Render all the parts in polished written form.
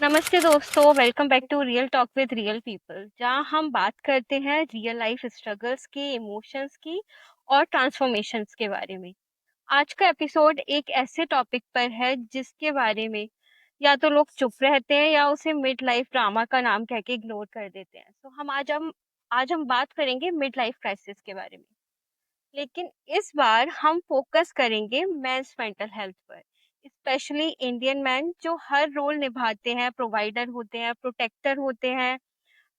नमस्ते दोस्तों, welcome back to real talk with real people, जहां हम बात करते हैं रियल लाइफ स्ट्रगल्स की, इमोशंस की और ट्रांसफॉर्मेशंस के बारे में। आज का एपिसोड एक ऐसे टॉपिक पर है जिसके बारे में या तो लोग चुप रहते हैं या उसे मिड लाइफ ड्रामा का नाम कह के इग्नोर कर देते हैं। तो हम आज हम बात करेंगे मिड लाइफ क्राइसिस के बारे में। लेकिन इस बार हम फोकस करेंगे मेंस मेंटल हेल्थ पर, स्पेशली इंडियन मैन जो हर रोल निभाते हैं, प्रोवाइडर होते हैं, प्रोटेक्टर होते हैं,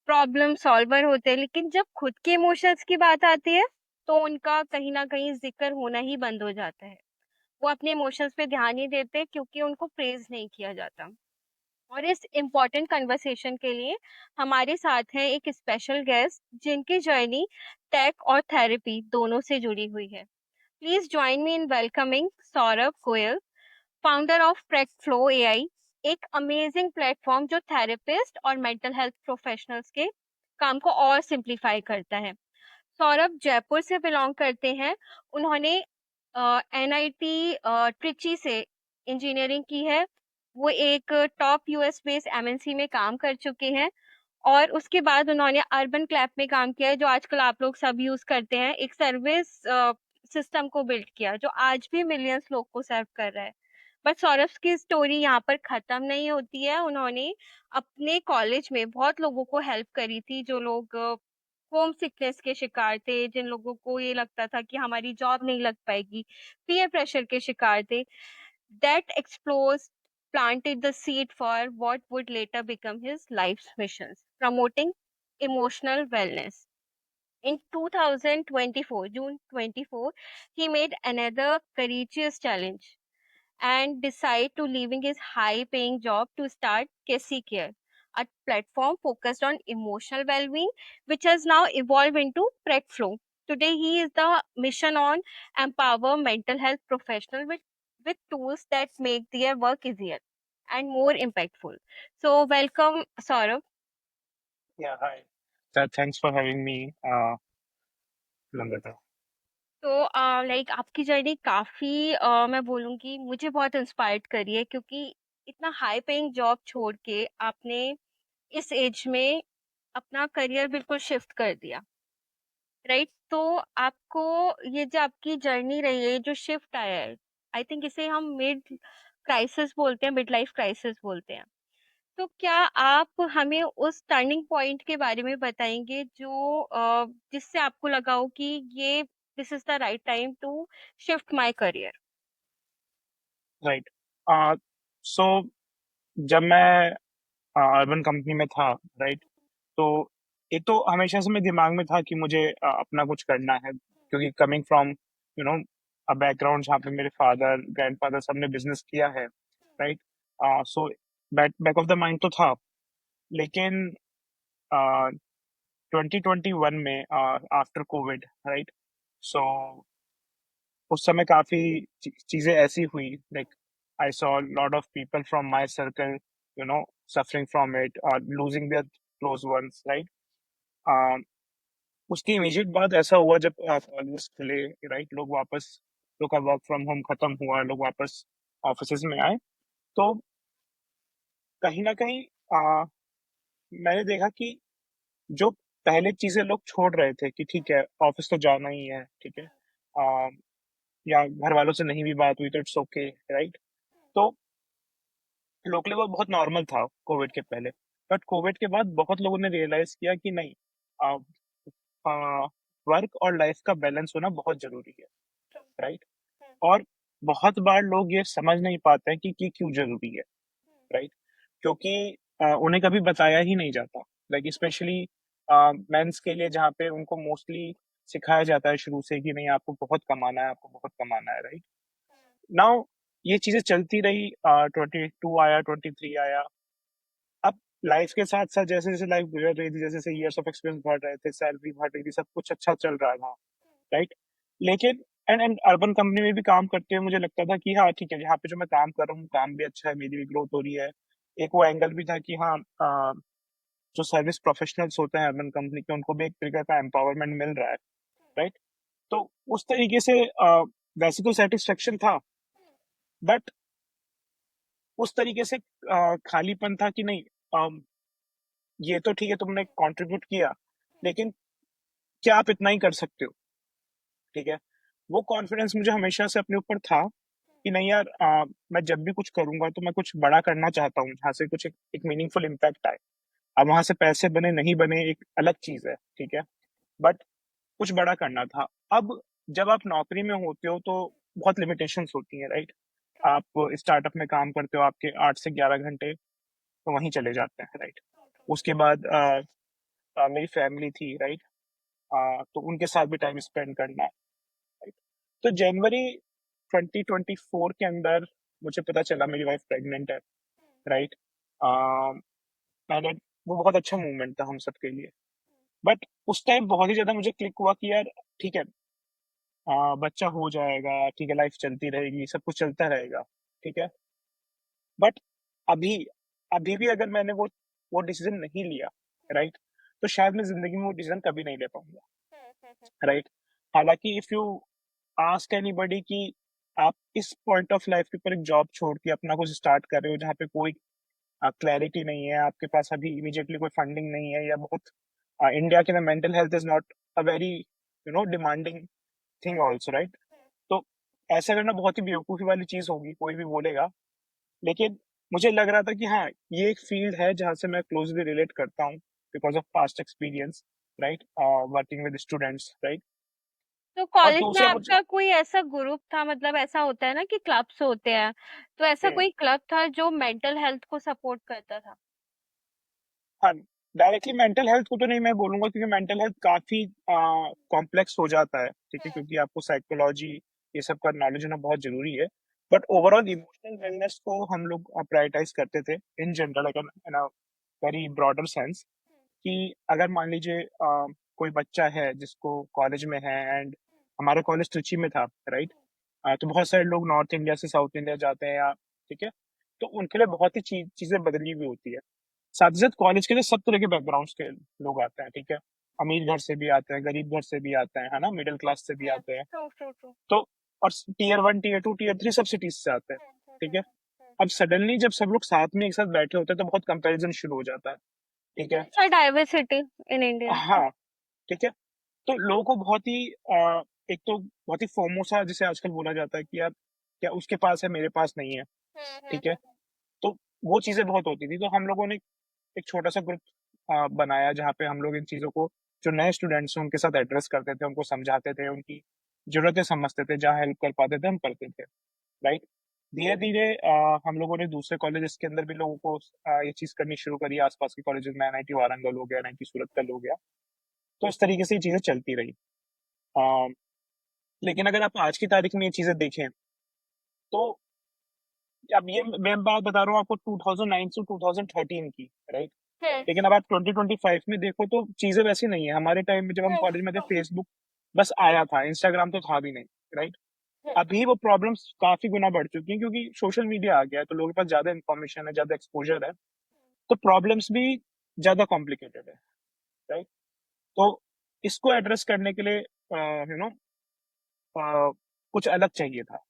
प्रॉब्लम सॉल्वर होते हैं, लेकिन जब खुद के इमोशंस की बात आती है तो उनका कहीं ना कहीं जिक्र होना ही बंद हो जाता है। वो अपने इमोशंस पे ध्यान नहीं देते क्योंकि उनको प्रेज नहीं किया जाता। और इस इम्पोर्टेंट कन्वर्सेशन के लिए हमारे साथ है एक स्पेशल गेस्ट जिनकी जर्नी टेक और थेरेपी दोनों से जुड़ी हुई है। Please join me in welcoming Saurabh Goyal, founder of प्रेकफ्लो एआई, एक अमेजिंग प्लेटफॉर्म जो थेरेपिस्ट और मेंटल हेल्थ प्रोफेशनल्स के काम को और सिंप्लीफाई करता है। सौरभ जयपुर से बिलोंग करते हैं। उन्होंने एनआईटी ट्रिची से इंजीनियरिंग की है। वो एक टॉप यूएस बेस्ड एमएनसी में काम कर चुके हैं और उसके बाद उन्होंने अर्बन क्लैप में काम किया है, जो आजकल आप लोग सब यूज करते हैं। एक सर्विस सिस्टम को बिल्ड किया जो आज भी मिलियंस लोग को सर्व कर रहा है। बट सौरभ की स्टोरी यहाँ पर खत्म नहीं होती है। उन्होंने अपने कॉलेज में बहुत लोगों को हेल्प करी थी, जो लोग होम सिकनेस के शिकार थे, जिन लोगों को ये लगता था कि हमारी जॉब नहीं लग पाएगी, पीयर प्रेशर के शिकार थे। That explodes planted the seed for what would later become his life's missions, promoting emotional wellness. In 2024, June 24, he made another courageous challenge and decide to leaving his high paying job to start Kessie Care, a platform focused on emotional well-being, which has now evolved into PrECFlow. Today, he is the mission on empower mental health professionals with tools that make their work easier and more impactful. So, welcome, Saurabh. Yeah, hi. Thanks for having me, Nandita. तो like आपकी journey काफी मैं बोलूँगी मुझे बहुत inspired करी है, क्योंकि इतना हाई पेइंग जॉब छोड़ के आपने इस एज में अपना करियर बिल्कुल शिफ्ट कर दिया, राइट? तो आपको ये जो आपकी जर्नी रही है, जो शिफ्ट आया है, आई थिंक इसे हम मिड क्राइसिस बोलते हैं, मिड लाइफ क्राइसिस बोलते हैं। तो क्या आप हमें उस टर्निंग पॉइंट के बारे में बताएंगे जो जिससे आपको लगा हो कि ये this is the right time to shift my career? Right. So जब मैं अर्बन कंपनी में था, राइट, तो एक तो हमेशा से मेरे दिमाग में था कि मुझे अपना कुछ करना है, क्योंकि कमिंग फ्रॉम अ बैकग्राउंड जहाँ पे मेरे फादर ग्रैंडफादर सबने बिजनेस किया है, right. So back back of the mind तो था। लेकिन 2021 में आफ्टर कोविड, राइट, सो उस समय काफी चीजें ऐसी हुई, like I saw lot of people from my circle suffering from it और losing their close ones, right. उसके इमीडिएट बाद ऐसा हुआ जब कॉलेज खुले, राइट, लोग का वर्क फ्रॉम होम खत्म हुआ, लोग वापस ऑफिस में आए। तो कहीं ना कहीं मैंने देखा कि जो पहले चीजें लोग छोड़ रहे थे कि ठीक है ऑफिस तो जाना ही है, ठीक है, या घर वालों से नहीं भी बात हुई तो इट्स ओके, राइट। तो लोकल वो बहुत नॉर्मल था कोविड के पहले। बट कोविड के बाद बहुत लोगों ने रियलाइज किया कि नहीं, वर्क और लाइफ का बैलेंस होना बहुत जरूरी है, राइट। और बहुत बार लोग ये समझ नहीं पाते हैं कि क्यों जरूरी है, राइट। क्योंकि उन्हें कभी बताया ही नहीं जाता, लाइक स्पेशली मेंस के लिए, जहाँ पे उनको मोस्टली सिखाया जाता है शुरू से कि नहीं आपको बहुत कमाना है, आपको बहुत कमाना है, राइट। नाउ ये चीजें चलती रही, 22 आया, 23 आया। अब लाइफ के साथ साथ जैसे जैसे लाइफ गुजर रही थी, जैसे जैसे ईयर्स ऑफ एक्सपीरियंस बढ़ रहे थे, सैलरी बढ़ रही थी, सब कुछ अच्छा चल रहा था, राइट। लेकिन एंड एंड अर्बन कंपनी में भी काम करते हुए मुझे लगता था कि हाँ ठीक है, यहाँ पे जो मैं काम कर रहा हूँ काम भी अच्छा है, मेरी भी ग्रोथ हो रही है। एक वो एंगल भी था कि हाँ, जो सर्विस प्रोफेशनल्स होते हैं अर्बन कंपनी के, उनको भी एक तरीके का एम्पावरमेंट मिल रहा है, राइट। तो उस तरीके से वैसे तो सेटिस्फेक्शन था। बट उस तरीके से खालीपन था कि नहीं, ये तो ठीक है तुमने कंट्रीब्यूट किया, लेकिन क्या आप इतना ही कर सकते हो? ठीक है। वो कॉन्फिडेंस मुझे हमेशा से अपने ऊपर था कि नहीं यार, मैं जब भी कुछ करूंगा तो मैं कुछ बड़ा करना चाहता हूँ, जहाँ से कुछ एक मीनिंगफुल इम्पैक्ट आए। अब वहां से पैसे बने नहीं बने एक अलग चीज है, ठीक है, बट कुछ बड़ा करना था। अब जब आप नौकरी में होते हो तो बहुत लिमिटेशंस होती हैं, राइट? आप स्टार्टअप में काम करते हो, आपके 8 से 11 घंटे तो वहीं चले जाते हैं, राइट? उसके बाद मेरी फैमिली थी, राइट? तो उनके साथ भी टाइम स्पेंड करना, राइट? तो जनवरी 2024 के अंदर मुझे पता चला मेरी वाइफ प्रेग्नेंट है, राइट? मैंने वो बहुत अच्छा मूवमेंट था हम सबके लिए। बट उस टाइम बहुत ही ज्यादा मुझे क्लिक हुआ कि यार ठीक है, बच्चा हो जाएगा, ठीक है, लाइफ चलती रहेगी, सब कुछ चलता रहेगा, ठीक है। बट अभी अभी भी अगर मैंने वो डिसीजन नहीं लिया, राइट, तो शायद मैं जिंदगी में वो डिसीजन कभी नहीं ले पाऊंगा, राइट? हालांकि इफ यू आस्क एनीबॉडी कि आप इस पॉइंट ऑफ लाइफ के ऊपर एक जॉब छोड़ के अपना कुछ स्टार्ट कर रहे हो जहाँ पे कोई क्लैरिटी नहीं है, आपके पास अभी इमीडिएटली कोई फंडिंग नहीं है, या बहुत इंडिया के अंदर mental health is not a very demanding thing also, right? तो ऐसा करना बहुत ही बेवकूफ़ी वाली चीज़ होगी, कोई भी बोलेगा। लेकिन मुझे लग रहा था कि हाँ, ये एक फ़ील्ड है जहाँ से मैं क्लोज़ली रिलेट करता हूँ because of past experience, right? Working with students, right? तो और कॉलेज में दूसरा मुझे आपका कोई ऐसा ग्रुप था, मतलब ऐसा होता है ना कि क्लब्स होते हैं, तो ऐसा हुँ, कोई क्लब था जो मेंटल हेल्थ को सपोर्ट करता था? हाँ, डायरेक्टली मेंटल हेल्थ को तो नहीं मैं बोलूँगा क्योंकि मेंटल हेल्थ काफ़ी कॉम्प्लेक्स हो जाता है, ठीक है? क्योंकि आपको साइकोलॉजी ये सब का नॉलेज होना बहुत ज़रूरी है। बट ओवरऑल इमोशनल वेलनेस को हम लोग प्रायोरिटाइज़ करते थे in general, like in a very broader sense. कि अगर मान लीजिए कोई बच्चा है जिसको कॉलेज में है, एंड हमारा कॉलेज त्रिची में था, राइट? तो बहुत सारे लोग नॉर्थ इंडिया से साउथ इंडिया जाते हैं, या ठीक है, तो उनके लिए बहुत ही चीजें बदली हुई होती है। साथ ही साथ कॉलेज के लिए सब तरह के बैकग्राउंड के लोग आते हैं, ठीक है, अमीर घर से भी आते हैं, गरीब घर से भी आते हैं, है ना, मिडिल क्लास से भी आते हैं। True true true. तो और टीयर 1 टीयर 2 टीयर 3 सब सिटीज से आते हैं, ठीक है। अब सडनली जब सब लोग साथ में एक साथ बैठे होते हैं तो बहुत कंपैरिजन शुरू हो जाता है, ठीक है। Diversity in India. हाँ, ठीक है। तो लोगों को बहुत ही एक तो बहुत ही फोमो जिसे आजकल बोला जाता है कि यार क्या उसके पास है मेरे पास नहीं है, ठीक है। तो वो चीजें बहुत होती थी, तो हम लोगों ने एक छोटा सा ग्रुप बनाया जहाँ पे हम लोग इन चीजों को, जो नए स्टूडेंट्स हैं उनके साथ एड्रेस करते थे, उनको समझाते थे, उनकी जरूरतें समझते थे, जहाँ हेल्प कर पाते थे हम करते थे, राइट? धीरे धीरे हम लोगों ने दूसरे कॉलेजेस के अंदर भी लोगों को ये चीज करनी शुरू करी, आसपास के कॉलेजेस में एनआईटी वारंगल हो गया, एनआईटी सूरतगल हो गया। तो इस तरीके से ये चीजें चलती रही। अ, लेकिन अगर आप आज की तारीख में ये चीजें देखें तो अब ये मैं बात बता रहा हूँ आपको 2009 से 2013 की, राइट? लेकिन अब आप 2025 में देखो तो चीजें वैसी नहीं है। हमारे टाइम में जब हम कॉलेज में थे, फेसबुक बस आया था, इंस्टाग्राम तो था भी नहीं, राइट? अभी वो प्रॉब्लम्स काफी गुना बढ़ चुकी हैं क्योंकि सोशल मीडिया आ गया है, तो लोगों के पास ज्यादा इन्फॉर्मेशन है, ज्यादा एक्सपोजर है, तो प्रॉब्लम्स भी ज्यादा कॉम्प्लिकेटेड है, राइट? तो इसको एड्रेस करने के लिए यू नो कुछ अलग चाहिए था।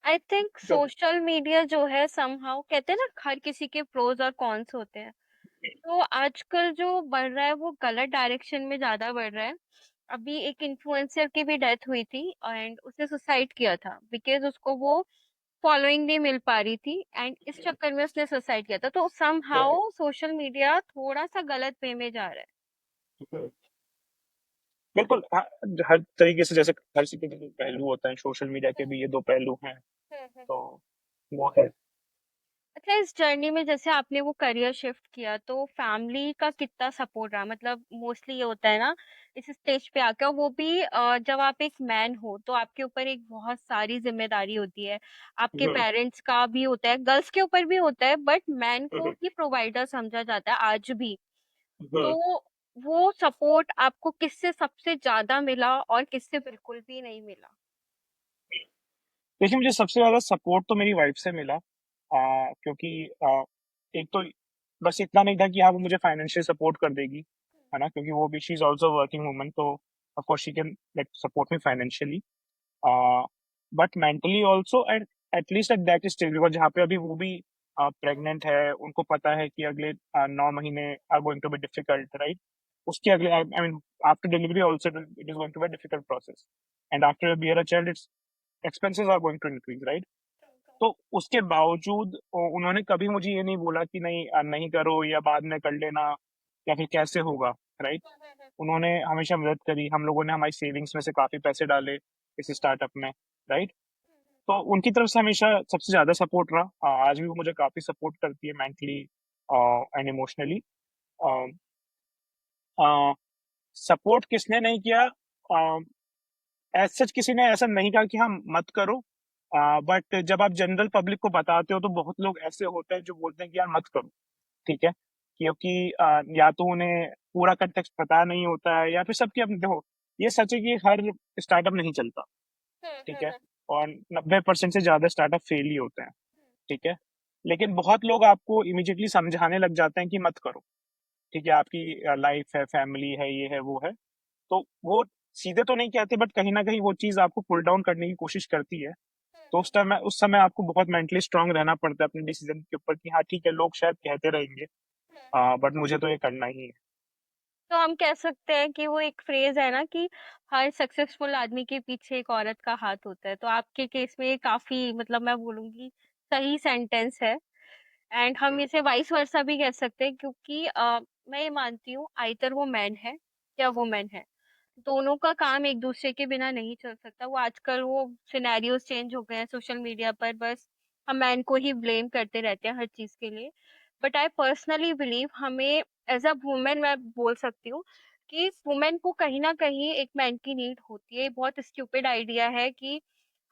आई थिंक जो सोशल मीडिया जो है समहाउ, कहते हैं ना हर किसी के प्रोज और कॉन्स होते हैं, तो आजकल जो बढ़ रहा है वो गलत डायरेक्शन में ज्यादा बढ़ रहा है। अभी एक इन्फ्लुएंसर की भी डेथ हुई थी एंड उसने सुसाइड किया था बिकॉज उसको वो फॉलोइंग नहीं मिल पा रही थी, एंड इस चक्कर में उसने सुसाइड किया था। तो समहाउ सोशल मीडिया थोड़ा सा गलत वे में जा रहा बिल्कुल हाँ, हर तरीके से, जैसे हर सिक्के के दो पहलू होते हैं, सोशल मीडिया के भी ये दो पहलू हैं, है। तो वो है। अच्छा, इस जर्नी में जैसे आपने वो करियर शिफ्ट किया तो फैमिली का कितना सपोर्ट रहा? मतलब मोस्टली ये होता है ना इस स्टेज पे आकर, वो भी जब आप एक मैन हो तो आपके ऊपर एक बहुत सारी जिम्मेदारी होती है, आपके हम्म, पेरेंट्स का भी होता है, गर्ल्स के ऊपर भी होता है, बट मैन को हम्म, ही प्रोवाइडर समझा जाता है आज भी। हम्म। तो वो सपोर्ट आपको किससे सबसे ज्यादा मिला और किससे बिल्कुल भी नहीं मिला? देखिए, मुझे सबसे ज्यादा सपोर्ट तो मेरी वाइफ से मिला, क्योंकि एक तो बस इतना नहीं था कि हाँ वो मुझे फाइनेंशियल सपोर्ट कर देगी, है ना, क्योंकि वो भी she is also working woman, तो of course she can like support me financially, but mentally also, and at least at that stage, because जहाँ पे अभी वो भी प्रेग्नेंट है, उनको पता है कि अगले 9 महीने are going to be difficult, right? उसके अगले, I mean, after delivery also it is going to be difficult process, and after bear a child its expenses are going to increase, right? तो उसके बावजूद उन्होंने कभी मुझे ये नहीं बोला कि नहीं, नहीं करो या बाद में कर लेना या फिर कैसे होगा, राइट? उन्होंने हमेशा मदद करी, हम लोगों ने हमारी सेविंग्स में से काफी पैसे डाले इस स्टार्टअप में, राइट? तो उनकी तरफ से हमेशा सबसे ज्यादा सपोर्ट रहा। आज भी वो मुझे काफी सपोर्ट करती है मेंटली एंड इमोशनली। सपोर्ट किसने नहीं किया, एज सच किसी ने ऐसा नहीं कहा कि हाँ मत करो, बट जब आप जनरल पब्लिक को बताते हो तो बहुत लोग ऐसे होते हैं जो बोलते हैं कि यार मत करो, ठीक है? क्योंकि या तो उन्हें पूरा कंटेक्स्ट पता नहीं होता है, या फिर सबकी अपनी, देखो, ये सच है कि हर स्टार्टअप नहीं चलता, ठीक है? और 90% से ज्यादा स्टार्टअप फेल ही होते हैं, ठीक है? लेकिन बहुत लोग आपको इमीडिएटली समझाने लग जाते हैं कि मत करो, ठीक है? आपकी लाइफ है, फैमिली है, ये है, वो है। तो वो सीधे तो नहीं कहते, बट कहीं ना कहीं वो चीज आपको पुल डाउन करने की कोशिश करती है। तो उस समय आपको बहुत मेंटली स्ट्रांग रहना पड़ता है अपने डिसीजन के ऊपर कि हाँ ठीक है, लोग शायद कहते रहेंगे, बट मुझे तो ये करना ही है। तो हम कह सकते हैं कि वो एक फ्रेज है ना कि हर सक्सेसफुल आदमी के पीछे एक औरत का हाथ होता है। तो आपके केस में ये काफी, मतलब मैं बोलूंगी, सही सेंटेंस है। एंड हम इसे वाइस वर्सा भी कह सकते हैं, क्योंकि मैं ये मानती हूँ आइदर वो मैन है या वुमेन है, दोनों का काम एक दूसरे के बिना नहीं चल सकता। वो आजकल वो सिनेरियोज चेंज हो गए हैं सोशल मीडिया पर, बस हम मैन को ही ब्लेम करते रहते हैं हर चीज के लिए। बट आई पर्सनली बिलीव हमें एज अ वुमेन, मैं बोल सकती हूँ कि वुमेन को कहीं ना कहीं एक मैन की नीड होती है। बहुत स्टूपिड आइडिया है कि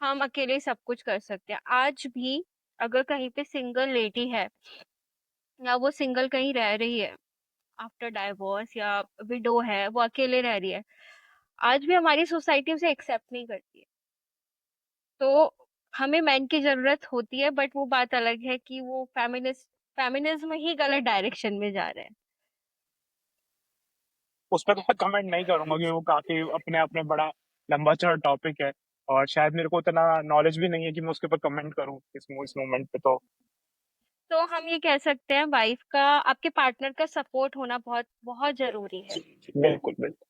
हम अकेले सब कुछ कर सकते हैं। आज भी अगर कहीं पे सिंगल लेडी है या वो सिंगल कहीं रह रही है आफ्टर डाइवोर्स, या विडो है, वो अकेले रह रही है, आज भी हमारी सोसाइटी उसे एक्सेप्ट नहीं करती है। तो हमें मैन की जरूरत होती है, बट वो बात अलग है कि वो फेमिनिज्म ही गलत डायरेक्शन में जा रहे हैं। उस पर तो मैं कमेंट नहीं करूंगा क्योंकि वो काफी अपने आप में बड़ा लंबा चौड़ा टॉपिक है, और शायद मेरे को इतना नॉलेज भी नहीं है कि मैं उसके ऊपर कमेंट करूं इस मोमेंट पे। तो तो हम ये कह सकते हैं वाइफ का, आपके पार्टनर का सपोर्ट होना बहुत बहुत जरूरी है। बिल्कुल बिल्कुल।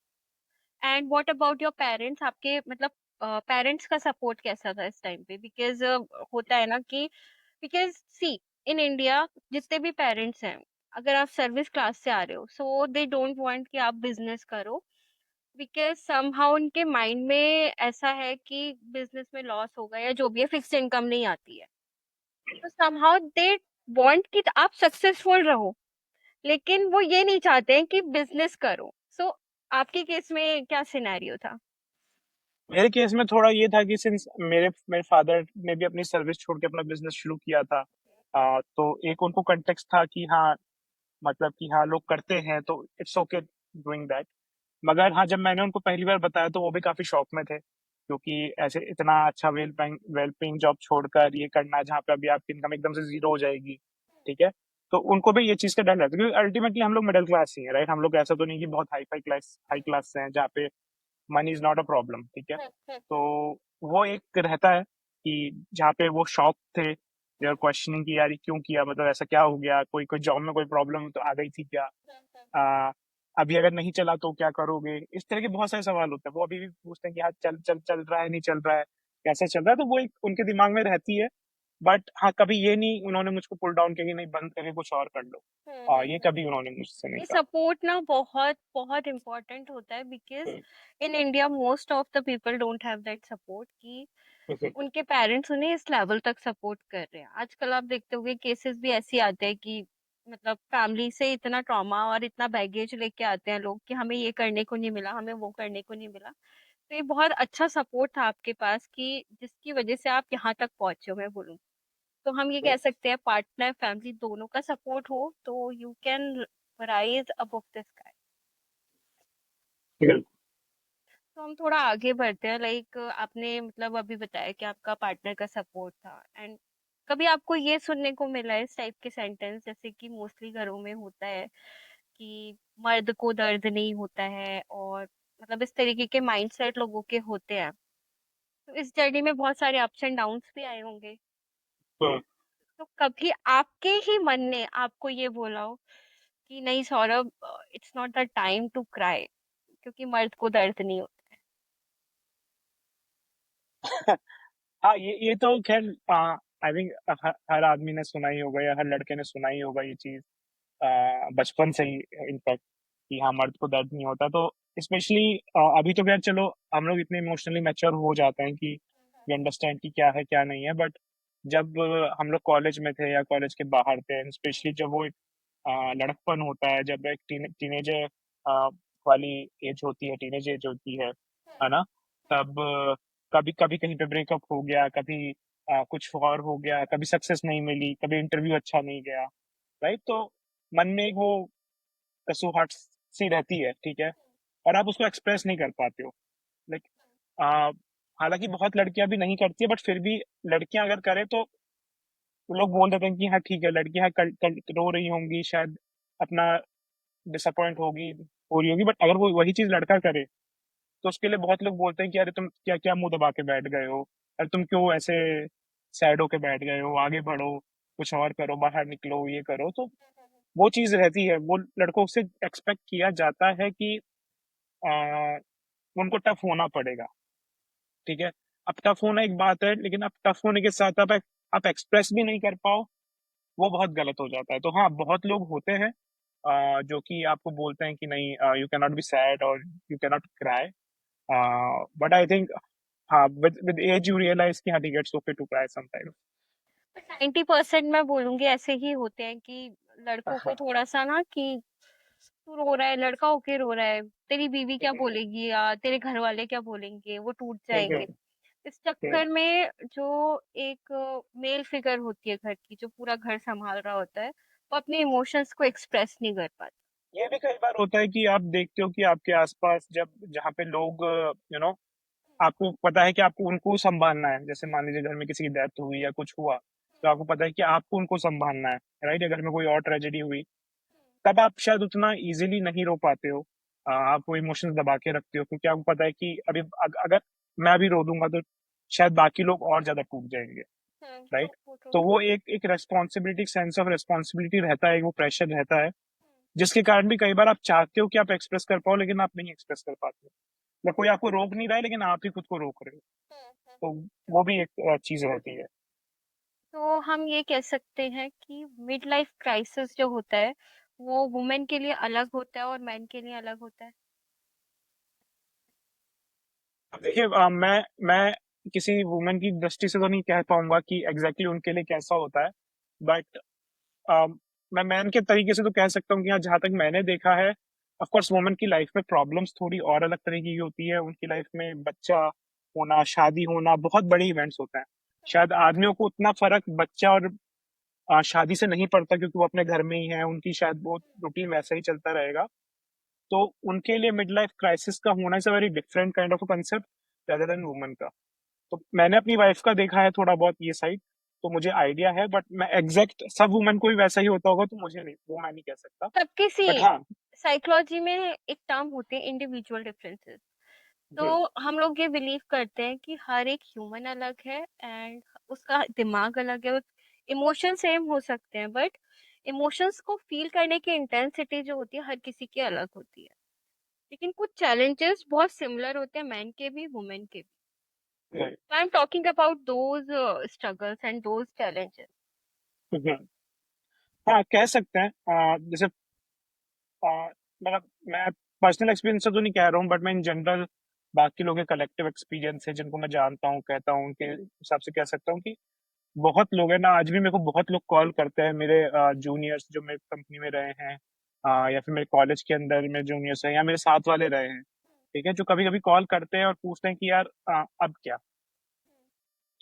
And what about your parents? आपके मतलब पेरेंट्स का सपोर्ट कैसा था इस टाइम पे? बिकॉज होता है ना कि, बिकॉज सी, इन इंडिया जितने भी पेरेंट्स हैं, अगर आप सर्विस क्लास से आ रहे हो, सो दे डोंट वांट कि आप बिजनेस करो। बिकॉज समहाउ उनके माइंड में ऐसा है कि बिजनेस में लॉस होगा या जो भी है, फिक्स्ड इनकम नहीं आती है। तो समहाउ दे वांट कि आप सक्सेसफुल रहो, लेकिन वो ये नहीं चाहते हैं कि बिजनेस करो। सो आपके केस में क्या सिनेरियो था? मेरे केस में थोड़ा ये था कि सिंस मेरे मेरे फादर ने भी अपनी सर्विस छोड़ के अपना बिजनेस शुरू किया था, तो एक उनको कंटेक्स्ट था कि हाँ, मतलब कि हाँ लोग करते हैं तो इट्स ओके डूइंग दैट। मगर हाँ, जब मैंने उनको पहली बार बताया तो वो भी काफी शॉक में थे, क्योंकि ऐसे इतना अच्छा वेल पेइंग जॉब छोड़कर ये करना जहाँ पे अभी आपकी इनकम एकदम से जीरो हो जाएगी, ठीक है? तो उनको भी ये चीज का डर लगता है, क्योंकि अल्टीमेटली हम लोग मिडिल क्लास ही हैं, राइट? हम लोग ऐसा तो नहीं कि बहुत हाई क्लास से हैं जहाँ पे money is not a problem, ठीक है? तो वो एक रहता है कि जहाँ पे वो शॉक थे, दे आर क्वेश्चनिंग कि यार ये क्यों किया, मतलब ऐसा क्या हो गया, कोई कोई जॉब में कोई प्रॉब्लम तो आ गई थी क्या? आ, अभी अगर नहीं चला तो क्या करोगे? इस तरह के बहुत सारे सवाल होते हैं। वो अभी भी पूछते हैं कि हाँ चल चल चल रहा है, नहीं चल रहा है, कैसे चल रहा है? तो वो एक उनके दिमाग में रहती है। बट हाँ, कभी ये नहीं उन्होंने मुझको पुल डाउन किया कि नहीं बंद करके कुछ और कर लो। ये कभी उन्होंने मुझसे नहीं ये कहा। सपोर्ट ना बहुत बहुत इम्पोर्टेंट होता है, because in India most of the people don't have that support कि उनके पेरेंट्स उन्हें इस लेवल तक सपोर्ट कर रहे हैं। आजकल आप देखते होंगे केसेस भी ऐसे आते हैं कि मतलब फैमिली से इतना ट्रॉमा और इतना बैगेज लेके आते हैं लोग कि हमें ये करने को नहीं मिला, हमें वो करने को नहीं मिला। तो ये बहुत अच्छा सपोर्ट था आपके पास कि जिसकी वजह से आप यहाँ तक पहुंचे हो, मैं बोलूँ। तो हम ये कह सकते हैं पार्टनर फैमिली दोनों का सपोर्ट हो तो you can rise above the sky. बिल्कुल। तो हम थोड़ा आगे बढ़ते हैं। लाइक आपने मतलब अभी बताया कि आपका पार्टनर का सपोर्ट था, एंड कभी आपको ये सुनने को मिला है इस टाइप के सेंटेंस, जैसे कि मोस्टली घरों में होता है कि मर्द को दर्द नहीं होता है, और मतलब इस तरीके के माइंडसेट लोगों के होते हैं। तो इस जर्नी में बहुत सारे अप्स एंड डाउन्स भी आए होंगे। तो कभी आपके ही मन ने आपको ये बोला हो कि नहीं Saurabh, it's not the time to cry, क्योंकि मर्द को दर्द नहीं होता। हाँ, ये तो खैर आई थिंक हर आदमी ने सुना ही होगा या हर लड़के ने सुना ही होगा ये चीज, बचपन से ही इनफैक्ट, कि हाँ मर्द को दर्द नहीं होता। तो स्पेशली अभी तो खैर चलो हम लोग इतने इमोशनली मैच्योर हो जाते हैं कि वी अंडरस्टैंड कि क्या है क्या नहीं है। बट जब हम लोग कॉलेज में थे या कॉलेज के बाहर थे, स्पेशली जब वो एक लड़कपन होता है, जब एक टीनेजर वाली एज होती है, टीनेज एज होती है ना, तब कभी कभी कहीं पे ब्रेकअप हो गया, कभी कुछ और हो गया, कभी सक्सेस नहीं मिली, कभी इंटरव्यू अच्छा नहीं गया, राइट। तो मन में एक वो कसूहाट सी रहती है, ठीक है, और आप उसको एक्सप्रेस नहीं कर पाते हो। लाइक हालांकि बहुत लड़कियां भी नहीं करती है, बट फिर भी लड़कियां अगर करें तो वो लोग बोल देते हैं कि हाँ ठीक है, लड़कियां कल कल रो रही होंगी शायद, अपना डिसअपॉइंट होगी, हो रही होगी। बट अगर वो वही चीज लड़का करे तो उसके लिए बहुत लोग बोलते हैं कि अरे तुम क्या क्या मुंह दबा के बैठ गए हो, अरे तुम क्यों ऐसे सैड होके बैठ गए हो, आगे बढ़ो, कुछ और करो, बाहर निकलो, ये करो। तो वो चीज रहती है, वो लड़कों से एक्सपेक्ट किया जाता है कि आ, उनको टफ होना पड़ेगा, ठीक है। अब टफ होना एक बात है, लेकिन अब टफ होने के साथ आप एक्सप्रेस भी नहीं कर पाओ, वो बहुत गलत हो जाता है। तो हाँ, बहुत लोग होते हैं जो कि आपको बोलते हैं कि नहीं, you can not be sad और you can not cry, but I think हाँ, विद एज यू रियलाइज कि हाँ ठीक है, it's okay to cry sometimes. 90% मैं बोलूंगी ऐसे ही होते हैं कि लड़कों को हाँ। थोड़ा सा ना कि तू रो रहा है, लड़का होके रो रहा है, तेरी बीवी क्या हम्म, बोलेगी या तेरे घर वाले क्या बोलेंगे, वो टूट हम्म, जाएंगे। इस हम्म। चक्कर में जो एक मेल फिगर होती है घर की, जो पूरा घर संभाल रहा होता है, वो अपने इमोशंस को एक्सप्रेस नहीं कर पाता। ये भी कई बार होता है कि आप देखते हो कि आपके आसपास जब जहाँ पे लोग आपको पता है कि आपको उनको संभालना है, जैसे मान लीजिए घर में किसी की डेथ हुई या कुछ हुआ, तो आपको पता है कि आपको उनको संभालना है, राइट। अगर में कोई और ट्रेजेडी हुई, तब आप शायद उतना इजीली नहीं रो पाते हो, आप वो इमोशंस दबा के रखते हो, क्योंकि आपको पता है कि अभी अगर मैं अभी रो दूंगा तो शायद बाकी लोग और ज्यादा टूट जाएंगे, ट्रू राइट। True true. तो वो एक रेस्पॉन्सिबिलिटी, सेंस ऑफ रेस्पॉन्सिबिलिटी रहता है, वो प्रेशर रहता है, जिसके कारण भी कई बार आप चाहते हो कि आप एक्सप्रेस कर पाओ, लेकिन आप नहीं एक्सप्रेस कर पाते हो, या कोई आपको रोक नहीं रहा है, लेकिन आप ही खुद को रोक रहे हो। तो वो भी एक चीज रहती है। तो हम ये कह सकते हैं कि मिड लाइफ क्राइसिस जो होता है वो वुमेन के लिए अलग होता है और मैन के लिए अलग होता है। अब देखिए, मैं किसी वुमेन की दृष्टि से तो नहीं कह पाऊंगा कि एग्जैक्टली उनके लिए कैसा होता है, बट मैं मैन के तरीके से तो कह सकता हूँ कि हाँ, जहाँ तक मैंने देखा है, ऑफ कोर्स वुमेन की लाइफ में प्रॉब्लम्स थोड़ी और अलग तरीके की होती है। उनकी लाइफ में बच्चा होना, शादी होना बहुत बड़े इवेंट्स होते हैं। शायद आदमियों को उतना फर्क बच्चा और शादी से नहीं पड़ता, क्योंकि वो अपने घर में ही है, उनकी शायद वो रूटीन वैसा ही चलता रहेगा। तो उनके लिए मिड लाइफ क्राइसिस का होना is a very different kind of a concept rather than woman का। तो मैंने अपनी वाइफ का देखा है थोड़ा बहुत ये साइड, तो मुझे आइडिया है, बट मैं एग्जैक्ट सब वुमेन को भी वैसा ही होता होगा तो मुझे नहीं, वो मैं नहीं कह सकता। सबकी सी बट हाँ। साइकोलॉजी में एक टर्म होते हैं इंडिविजुअल डिफरेंसेस। तो हम्म, हम लोग ये बिलीव करते हैं कि हर एक ह्यूमन अलग है एंड उसका दिमाग अलग है। इमोशन सेम हो सकते हैं बट इमोशंस को फील करने की इंटेंसिटी जो होती है हर किसी की अलग होती है। लेकिन कुछ चैलेंजेस बहुत सिमिलर होते हैं मैन के भी वुमेन के भी। right, I am talking about those struggles and those challenges. हाँ कह सकते हैं, जैसे मतलब मैं पर्सनल एक्सपीरियंस से तो नहीं कह रहा हूँ, बट मैं इन जनरल बाकी लोगों के कलेक्टिव एक्सपीरियंस है जिनको मैं जानता हूँ, कहता हूँ, उनके हिसाब से कह सकता हूँ कि बहुत लोग हैं ना, आज भी मेरे को बहुत लोग कॉल करते हैं, मेरे जूनियर्स जो मेरे कंपनी में रहे हैं, या फिर मेरे कॉलेज के अंदर मेरे जूनियर्स हैं या मेरे साथ वाले रहे हैं, ठीक है, जो कभी कभी कॉल करते हैं और पूछते हैं कि यार अब क्या,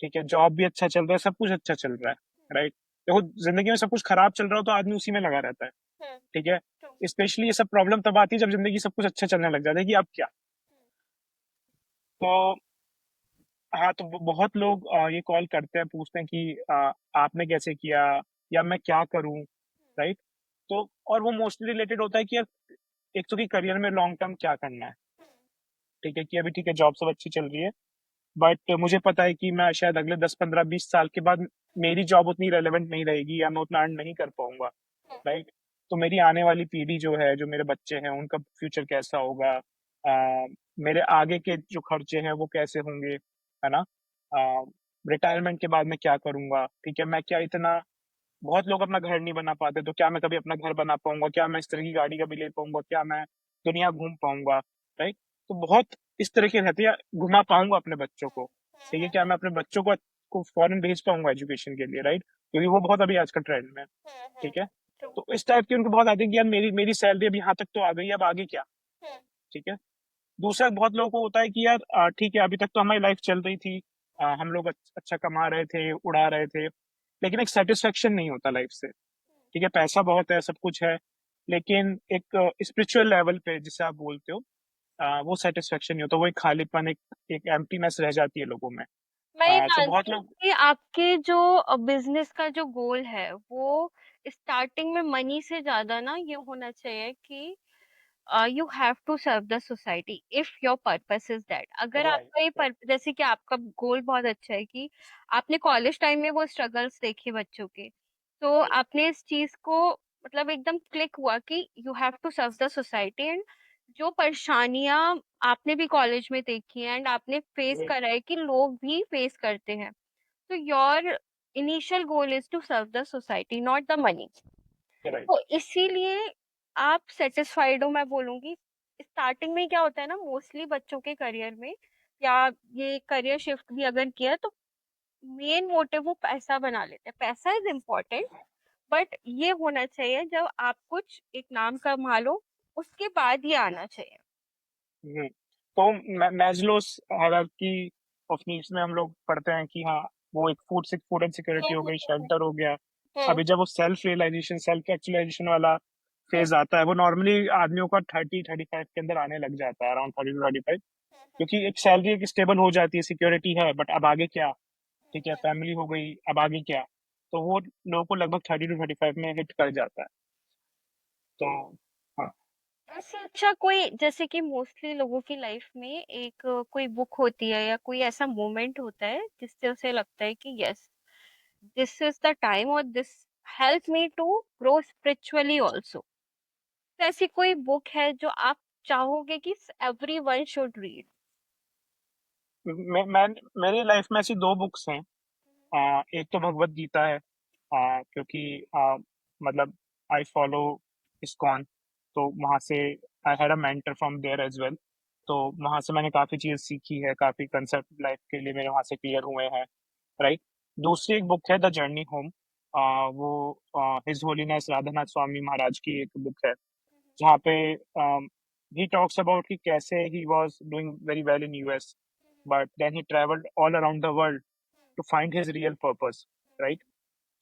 ठीक है, जॉब भी अच्छा चल रहा है, सब कुछ अच्छा चल रहा है, राइट। देखो, जिंदगी में सब कुछ खराब चल रहा हो तो आदमी उसी में लगा रहता है, ठीक है। स्पेशली ये सब प्रॉब्लम तब आती है जब जिंदगी सब कुछ अच्छा चलने लग जाता है कि अब क्या। तो हाँ, तो बहुत लोग ये कॉल करते हैं, पूछते हैं कि आपने कैसे किया, या मैं क्या करूं, राइट। तो और वो मोस्टली रिलेटेड होता है कि यार, एक तो कि करियर में लॉन्ग टर्म क्या करना है, ठीक है, कि अभी ठीक है, जॉब सब अच्छी चल रही है, बट मुझे पता है कि मैं शायद अगले 10 15 20 साल के बाद मेरी जॉब उतनी रेलेवेंट नहीं रहेगी या मैं उतना अर्न नहीं कर पाऊंगा, राइट। तो मेरी आने वाली पीढ़ी जो है, जो मेरे बच्चे हैं, उनका फ्यूचर कैसा होगा, मेरे आगे के जो खर्चे हैं वो कैसे होंगे, है ना। रिटायरमेंट के बाद मैं क्या करूंगा, ठीक है। मैं क्या इतना, बहुत लोग अपना घर नहीं बना पाते, तो क्या मैं कभी अपना घर बना पाऊंगा, क्या मैं इस तरह की गाड़ी कभी ले पाऊंगा, क्या मैं दुनिया घूम पाऊंगा, राइट। तो बहुत इस तरह के रहते हैं, घुमा पाऊंगा अपने बच्चों को, ठीक है। क्या मैं अपने बच्चों को फॉरेन भेज पाऊंगा एजुकेशन के लिए, राइट, क्योंकि वो बहुत अभी आज का ट्रेंड में है, ठीक है। तो इस टाइप की उनको बहुत आती है कि यार मेरी मेरी सैलरी अभी यहाँ तक तो आ गई है, अब आगे क्या, ठीक है। दूसरा, बहुत लोगों को होता है कि यार ठीक है, अभी तक तो हमारी लाइफ चल रही थी, हम लोग अच्छा कमा रहे थे, उड़ा रहे थे, लेकिन एक सेटिस्फेक्शन नहीं होता लाइफ से, ठीक है। पैसा बहुत है, सब कुछ है, लेकिन एक स्पिरिचुअल लेवल पे जिसे आप बोलते हो, वो सेटिस्फेक्शन नहीं होता, वो एक खालीपन, एक एम्प्टीनेस रह जाती है लोगों में। मैं ये सो बहुत मानती हूँ लोग, कि आपके जो बिजनेस का जो गोल है वो स्टार्टिंग में मनी से ज्यादा ना ये होना चाहिए कि you have to serve the society if your purpose is that. अगर राइट, आपका ये जैसे कि आपका गोल बहुत अच्छा है कि आपने कॉलेज टाइम में वो स्ट्रगल्स देखे बच्चों के, तो आपने इस चीज को मतलब एकदम क्लिक हुआ कि you have to serve the society, and जो परेशानियां आपने भी कॉलेज में देखी है एंड आपने फेस करा है कि लोग भी फेस करते हैं, तो your initial goal is to serve the society not the money. Right, तो इसीलिए आप सेटिस्फाइड हो, मैं बोलूंगी। स्टार्टिंग में क्या होता है ना, मोस्टली बच्चों के करियर में या ये करियर शिफ्ट भी अगर किया तो मेन मोटिव वो पैसा बना लेते हैं। पैसा इज इम्पोर्टेंट, बट ये होना चाहिए जब आप कुछ एक नाम कमा लो उसके बाद ये आना चाहिए। हम्म। तो मैस्लोस हायरार्की ऑफ नीड्स में हम लोग पढ़ते हैं कि हाँ, वो एक फूड एंड सिक्योरिटी हो गई, शेल्टर हो गया। हम्म। अभी जब वो सेल्फ रियलाइजेशन, सेल्फ एक्चुअलाइजेशन वाला फेज आता है, वो नॉर्मली आदमियों का 30 35 के अंदर आने लग जाता है, अराउंड 30 to 35, क्योंकि एक सैलरी एक स्टेबल हो जाती है, सिक्योरिटी है, बट अब आगे क्या, ठीक है, फैमिली हो गई, अब आगे क्या। तो वो लोगों को लगभग 30 to 35 में हिट कर जाता है। तो हाँ। ऐसे अच्छा कोई, जैसे कि मोस्टली लोगों की लाइफ में एक कोई बुक होती है या कोई ऐसा मोमेंट होता है जिससे उसे लगता है कि yes, this is the time और this help me to grow spiritually also. तो ऐसी कोई बुक है जो आप चाहोगे कि एवरी वन शुड रीड? मैं मेरी लाइफ में ऐसी दो बुक्स हैं। एक तो भगवत गीता है, क्योंकि मतलब आई फॉलो इस्कॉन, तो वहाँ से I had a mentor from there as well. तो वहाँ से मैंने काफ़ी चीज़ सीखी है, काफ़ी कंसेप्ट लाइफ के लिए मेरे वहाँ से क्लियर हुए हैं, राइट। दूसरी एक बुक है द जर्नी होम, वो हिज होलीनेस राधानाथ स्वामी महाराज की एक बुक है, जहाँ पे ही टॉक्स अबाउट कि कैसे he was doing very well in US, but then he travelled all around the world to find his real purpose, right.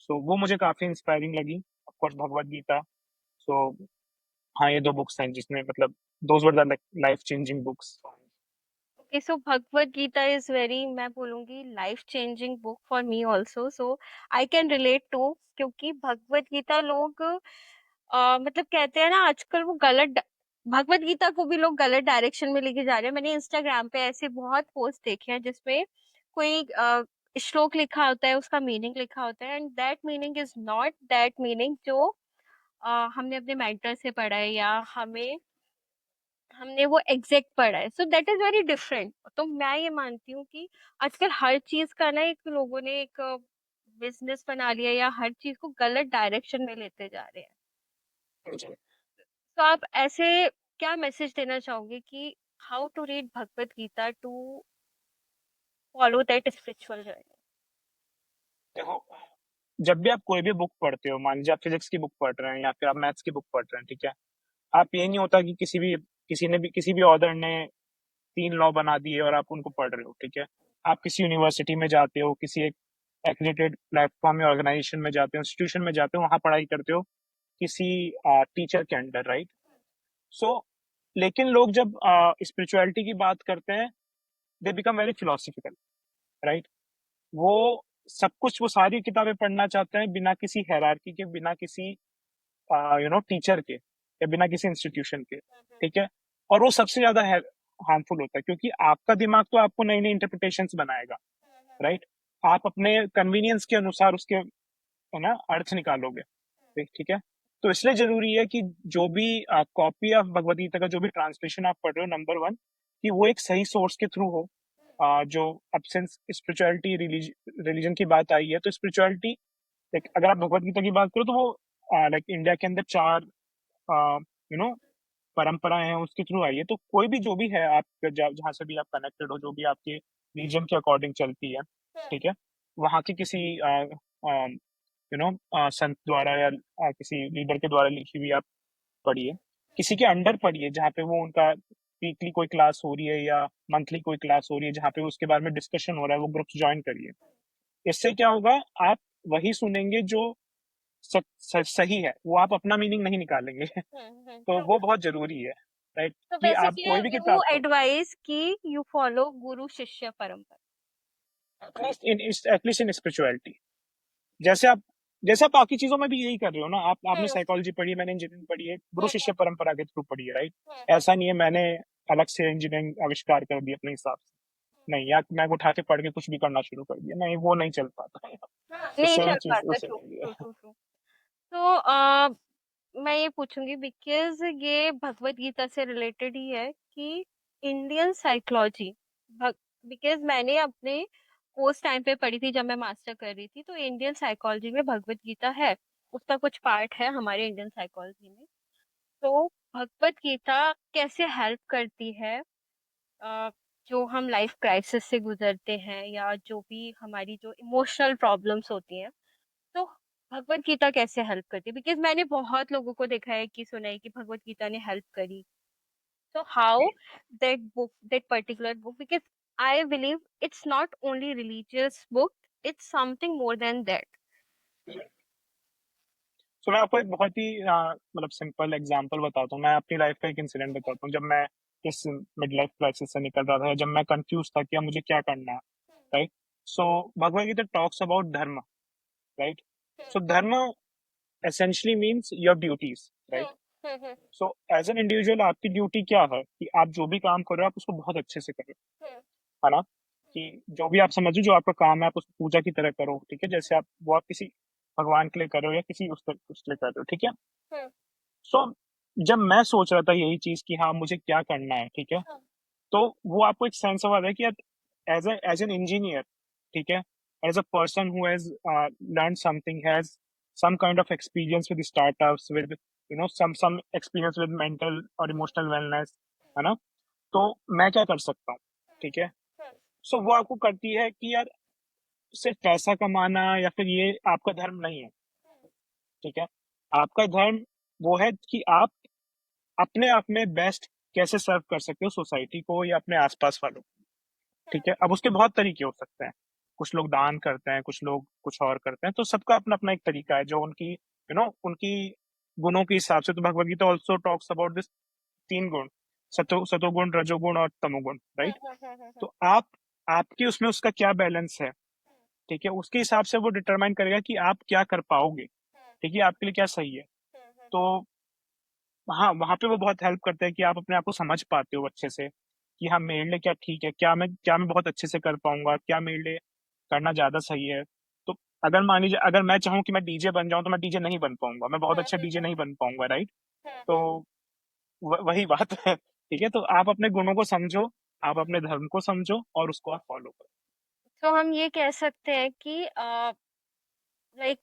So वो मुझे काफी इंस्पायरिंग लगी, of course Bhagavad Gita. So हाँ, ये दो बुक्स हैं जिसमें मतलब those were the life changing books. Okay, so Bhagavad Gita is very, मैं बोलूंगी, life changing book for me also, so I can relate to. क्योंकि भगवत गीता लोग मतलब कहते हैं ना आजकल वो गलत, भगवत गीता को भी लोग गलत डायरेक्शन में लेके जा रहे हैं। मैंने इंस्टाग्राम पे ऐसे बहुत पोस्ट देखे हैं जिसपे कोई श्लोक लिखा होता है, उसका मीनिंग लिखा होता है, and that meaning is not that meaning जो हमने अपने मेंटर से पढ़ा है या हमने वो एग्जैक्ट पढ़ा है। So that is very different. तो मैं ये मानती हूँ कि आजकल हर चीज का ना एक लोगों ने एक बिजनेस बना लिया या हर चीज को गलत डायरेक्शन में लेते जा रहे हैं। तो आप ऐसे क्या मैसेज देना चाहोगे कि how to read Bhagavad Gita to follow that spiritual journey? देखो, जब भी आप कोई भी बुक पढ़ते हो, मान लीजिए आप फिजिक्स की बुक पढ़ रहे हैं या फिर आप मैथ्स की बुक पढ़ रहे हैं, ठीक है। आप, ये नहीं होता कि किसी भी ऑथर ने 3 लॉ बना दिए और आप उनको पढ़ रहे हो, ठीक है। आप किसी यूनिवर्सिटी में जाते हो, किसी एक एक्रेडिटेड प्लेटफॉर्म या ऑर्गेनाइजेशन में जाते हो, इंस्टीट्यूशन में जाते हो, वहां पढ़ाई करते हो किसी टीचर के अंडर, राइट। सो लेकिन लोग जब स्पिरिचुअलिटी की बात करते हैं, they become very philosophical, right. वो सब कुछ, वो सारी किताबें पढ़ना चाहते हैं बिना किसी हायरार्की के, बिना किसी टीचर के, या बिना किसी इंस्टीट्यूशन के, ठीक है। और वो सबसे ज्यादा है, हार्मफुल होता है, क्योंकि आपका दिमाग तो आपको नई नई इंटरप्रिटेशंस बनाएगा, राइट? आप अपने कन्वीनियंस के अनुसार उसके, है ना, अर्थ निकालोगे। ठीक है। तो इसलिए जरूरी है कि जो भी कॉपी ऑफ भगवत गीता का जो भी ट्रांसलेशन आप पढ़ रहे हो, नंबर वन, कि वो एक सही सोर्स के थ्रू हो। जो अब सिंस स्पिरिचुअलिटी रिलीजन की बात आई है, तो स्पिरिचुअलिटी, अगर आप भगवत गीता की बात करो तो वो लाइक इंडिया के अंदर चार परंपराएं हैं, उसके थ्रू आई है। तो कोई भी जो भी है, आप जहाँ से भी आप कनेक्टेड हो, जो भी आपके रीजन के अकॉर्डिंग चलती है, ठीक है, वहाँ के किसी संत द्वारा या किसी लीडर के द्वारा लिखी हुई आप पढ़िए, किसी के अंडर पढ़िए जहाँ पे वो उनका वीकली कोई क्लास हो रही है या मंथली कोई क्लास हो रही है जहाँ पे उसके बारे में डिस्कशन हो रहा है, वो ग्रुप्स ज्वाइन करिए। इससे क्या होगा, आप वही सुनेंगे जो सही है, वो आप अपना मीनिंग नहीं निकालेंगे। तो ट्रू। वो बहुत जरूरी है, राइट? तो कि आप कोई भी बेसिकली किताब यू पढ़ो, एडवाइस कि यू फॉलो गुरु शिष्य परंपरा। At least in spirituality. जैसे आप जैसे आप बाकी चीजों में भी यही कर रहे हो ना, आपने हम्म साइकोलॉजी पढ़ी है, मैंने इंजीनियरिंग पढ़ी है, गुरु हम्म शिष्य परंपरा के थ्रू पढ़ी है, राइट? हम्म ऐसा नहीं है मैंने अलग से इंजीनियरिंग आविष्कार कर दी अपने हिसाब से, नहीं, या मैं उठा के पढ़ के कुछ भी करना शुरू कर दिया, नहीं, वो नहीं चल पाता है। तो नहीं सेम चल चीज पाता। उसे ट्रू नहीं ट्रू है। True true. तो मैं ये पूछूंगी बिकॉज ये भगवत गीता से रिलेटेड ही है कि इंडियन साइकोलॉजी, बिकॉज मैंने अपने कोर्स टाइम पे पढ़ी थी जब मैं मास्टर कर रही थी, तो इंडियन साइकोलॉजी में भगवत गीता है, उसका कुछ पार्ट है हमारे इंडियन साइकोलॉजी में। तो भगवत गीता कैसे हेल्प करती है अ, जो हम लाइफ क्राइसिस से गुजरते हैं या जो भी हमारी जो इमोशनल प्रॉब्लम्स होती हैं, तो भगवत गीता कैसे हेल्प करती है? बिकॉज मैंने बहुत लोगों को देखा है कि सुना है कि भगवत गीता ने हेल्प करी। So how that book, that particular book, because I believe it's not only religious book, it's something more than that. तो मैं आपको एक बहुत ही मतलब सिंपल एग्जांपल बताता हूँ। मैं अपनी लाइफ का एक इंसिडेंट बताता हूँ। जब मैं इस मिड लाइफ क्राइसिस से निकल रहा था, जब मैं कंफ्यूज था कि अब मुझे क्या करना है, right? So Bhagavad Gita talks about dharma, right? So dharma essentially means your duties, right? So as an individual आपकी ड्यूटी क्या है कि आप जो भी काम कर रहे हो आप उसको बहुत अच्छे से करो, है ना? कि जो भी आप समझो जो आपका काम है आप उसको पूजा की तरह करो, ठीक है? जैसे आप वो आप किसी भगवान के लिए कर रहे हो या किसी उसके लिए कर रहे हो, ठीक है? सो जब मैं सोच रहा था यही चीज कि हाँ मुझे क्या करना है, ठीक है, तो वो आपको एक सेंस ऑफ आता है कि यार एज एन इंजीनियर, ठीक है, as a person who has learn something, has some kind of experience with startups, with some experience with mental और emotional wellness, है ना? तो मैं क्या कर सकता हूँ, ठीक है? सो वो आपको करती है कि यार सिर्फ पैसा कमाना या फिर ये आपका धर्म नहीं है, ठीक है? आपका धर्म वो है कि आप अपने आप में बेस्ट कैसे सर्व कर सकते हो सोसाइटी को या अपने आसपास वालों को, ठीक है? अब उसके बहुत तरीके हो सकते हैं। कुछ लोग दान करते हैं, कुछ लोग कुछ और करते हैं, तो सबका अपना अपना एक तरीका है जो उनकी उनकी गुणों के हिसाब से। तो Bhagavad Gita also talks about this तीन गुण, सतोगुण, रजोगुण और तमोगुण, राइट? तो आपकी उसमें उसका क्या बैलेंस है, ठीक है, उसके हिसाब से वो डिटरमाइन करेगा कि आप क्या कर पाओगे, ठीक है, आपके लिए क्या सही है। तो हाँ, वहाँ पे वो बहुत हेल्प करते हैं कि आप अपने आप को समझ पाते हो अच्छे से कि हाँ मेरे लिए क्या ठीक है, क्या मैं बहुत अच्छे से कर पाऊंगा, क्या मेरे लिए करना ज्यादा सही है। तो अगर मान लीजिए अगर मैं चाहूँ कि मैं डीजे बन जाऊं तो मैं डीजे नहीं बन पाऊंगा, मैं बहुत अच्छा डीजे नहीं बन पाऊंगा, राइट? तो वही बात है, ठीक है? तो आप अपने गुणों को समझो, आप अपने धर्म को समझो और उसको आप फॉलो करो। तो हम ये कह सकते हैं कि लाइक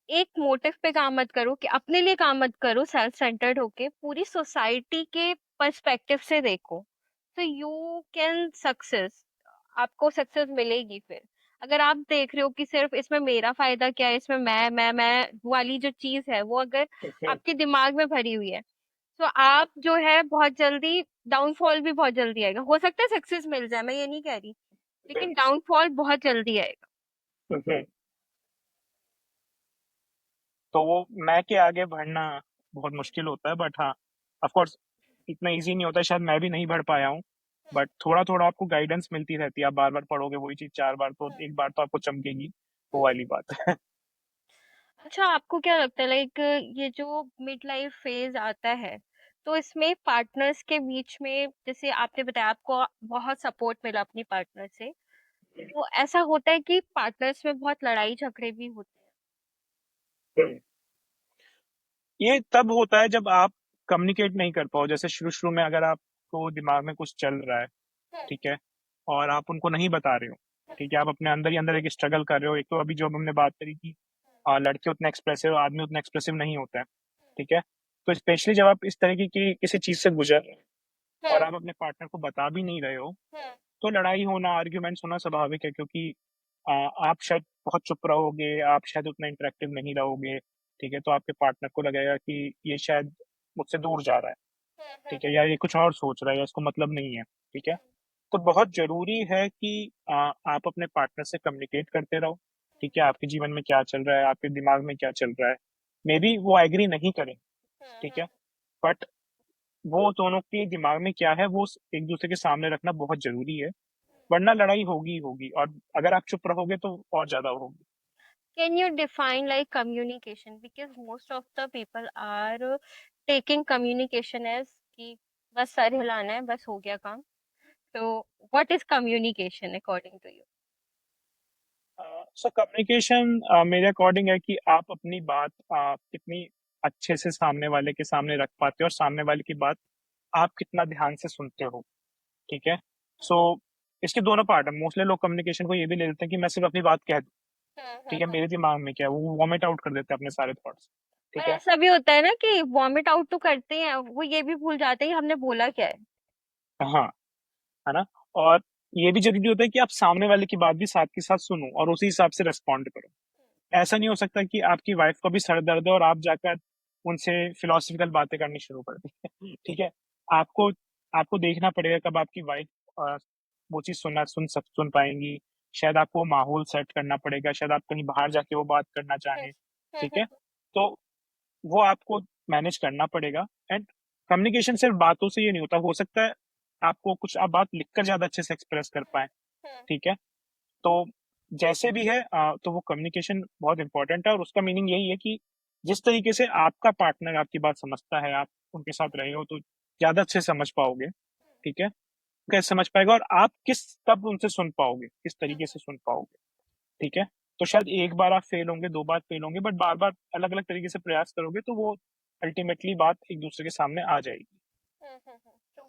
एक मोटिव पे काम मत करो, कि अपने लिए काम मत करो सेल्फ सेंटर्ड होके, पूरी सोसाइटी के पर्सपेक्टिव से देखो, तो यू कैन सक्सेस, आपको सक्सेस मिलेगी फिर। अगर आप देख रहे हो कि सिर्फ इसमें मेरा फायदा क्या है, इसमें मैं वाली जो चीज है वो अगर आपके दिमाग में भरी हुई है, तो आप जो है बहुत जल्दी डाउनफॉल भी बहुत जल्दी आएगा। हो सकता है सक्सेस मिल जाए, मैं ये नहीं कह रही, लेकिन डाउनफॉल बहुत जल्दी आएगा। तो वो मैं के आगे बढ़ना बहुत मुश्किल होता है, बट हाँ, ऑफ कोर्स इतना इजी नहीं होता है, शायद मैं भी नहीं बढ़ पाया हूँ, बट थोड़ा थोड़ा आपको गाइडेंस मिलती रहती है। आप बार बार पढ़ोगे वही चीज चार बार तो एक बार तो आपको चमकेगी, वो वाली बात है। अच्छा, आपको क्या लगता है लाइक ये जो मिड लाइफ फेज आता है, तो इसमें पार्टनर्स के बीच में, जैसे आपने बताया आपको बहुत सपोर्ट मिला अपनी पार्टनर से, तो ऐसा होता है कि पार्टनर्स में बहुत लड़ाई झगड़े भी होते हम्म। ये तब होता है जब आप कम्युनिकेट नहीं कर पाओ। जैसे शुरू शुरू में अगर आपको दिमाग में कुछ चल रहा है, हैं। ठीक है, और आप उनको नहीं बता रहे हो, ठीक है, आप अपने अंदर ही अंदर एक स्ट्रगल कर रहे हो। एक तो अभी जो हमने बात करी कि लड़के उतने एक्सप्रेसिव, आदमी उतना एक्सप्रेसिव नहीं होता है, ठीक है। तो स्पेशली जब आप इस तरीके की किसी चीज से गुजर रहे हो और हम्म। आप अपने पार्टनर को बता भी नहीं रहे हो, हम्म। तो लड़ाई होना, आर्ग्यूमेंट्स होना स्वाभाविक है। क्योंकि आप शायद बहुत चुप रहोगे, आप शायद उतना इंटरेक्टिव नहीं रहोगे, ठीक है। तो आपके पार्टनर को लगेगा कि ये शायद मुझसे दूर जा रहा है, ठीक है, या ये कुछ और सोच रहा है, या इसको मतलब नहीं है, ठीक है। तो बहुत जरूरी है कि आप अपने पार्टनर से कम्युनिकेट करते रहो, ठीक है। आपके जीवन में क्या चल रहा है, आपके दिमाग में क्या चल रहा है। मे बी वो एग्री नहीं करें, ठीक है, बट वो दोनों के दिमाग में क्या है वो एक दूसरे के सामने रखना बहुत जरूरी है। वरना लड़ाई होगी ही होगी, और अगर आप चुप रहोगे तो और ज्यादा होगी। Can you define like communication? Because most of the people are taking communication as कि बस सर हिलाना है, बस हो गया काम. So what is communication according to you? So communication मेरे अकॉर्डिंग है कि आप अपनी बात कितनी अच्छे से सामने वाले के सामने रख पाते हो, और सामने वाले की बात आप कितना ध्यान से सुनते हो, ठीक है। सो इसके दोनों पार्ट है। मोस्टली लोग कम्युनिकेशन को ये भी ले लेते हैं कि मैं सिर्फ अपनी बात कह दूं, ठीक है, मेरे दिमाग में क्या है, वो वॉमिट आउट कर देते हैं अपने सारे थॉट्स, और ठीक है। ऐसा भी होता है ना कि वॉमिट आउट तो करते हैं, वो ये भी भूल जाते हैं कि हमने बोला क्या है. हाँ, है ना। और ये भी जरूरी होता है कि आप सामने वाले की बात भी साथ के साथ सुनो और उसी हिसाब से रेस्पॉन्ड करो। ऐसा नहीं हो सकता कि आपकी वाइफ को भी सर दर्द है और आप जाकर उनसे फिलोसफिकल बातें करनी शुरू कर दें, ठीक है। आपको आपको देखना पड़ेगा कब आपकी वाइफ वो चीज सुन पाएंगी। शायद आपको माहौल सेट करना पड़ेगा, शायद आप कहीं बाहर जाके वो बात करना चाहें, ठीक है। तो वो आपको मैनेज करना पड़ेगा। एंड कम्युनिकेशन सिर्फ बातों से ये नहीं होता। हो सकता है आपको कुछ आप बात लिखकर ज्यादा अच्छे से एक्सप्रेस कर पाए, ठीक है। तो जैसे भी है तो वो कम्युनिकेशन बहुत इंपॉर्टेंट है, और उसका मीनिंग यही है कि जिस तरीके से आपका पार्टनर आपकी बात समझता है, आप उनके साथ रहे हो तो ज्यादा अच्छे से समझ पाओगे, ठीक है। कैसे समझ पाएगा, और आप किस कब उनसे सुन पाओगे, किस तरीके से सुन पाओगे, ठीक है। तो शायद एक बार आप फेल होंगे, दो बार फेल होंगे, बट बार बार अलग अलग तरीके से प्रयास करोगे तो वो अल्टीमेटली बात एक दूसरे के सामने आ जाएगी।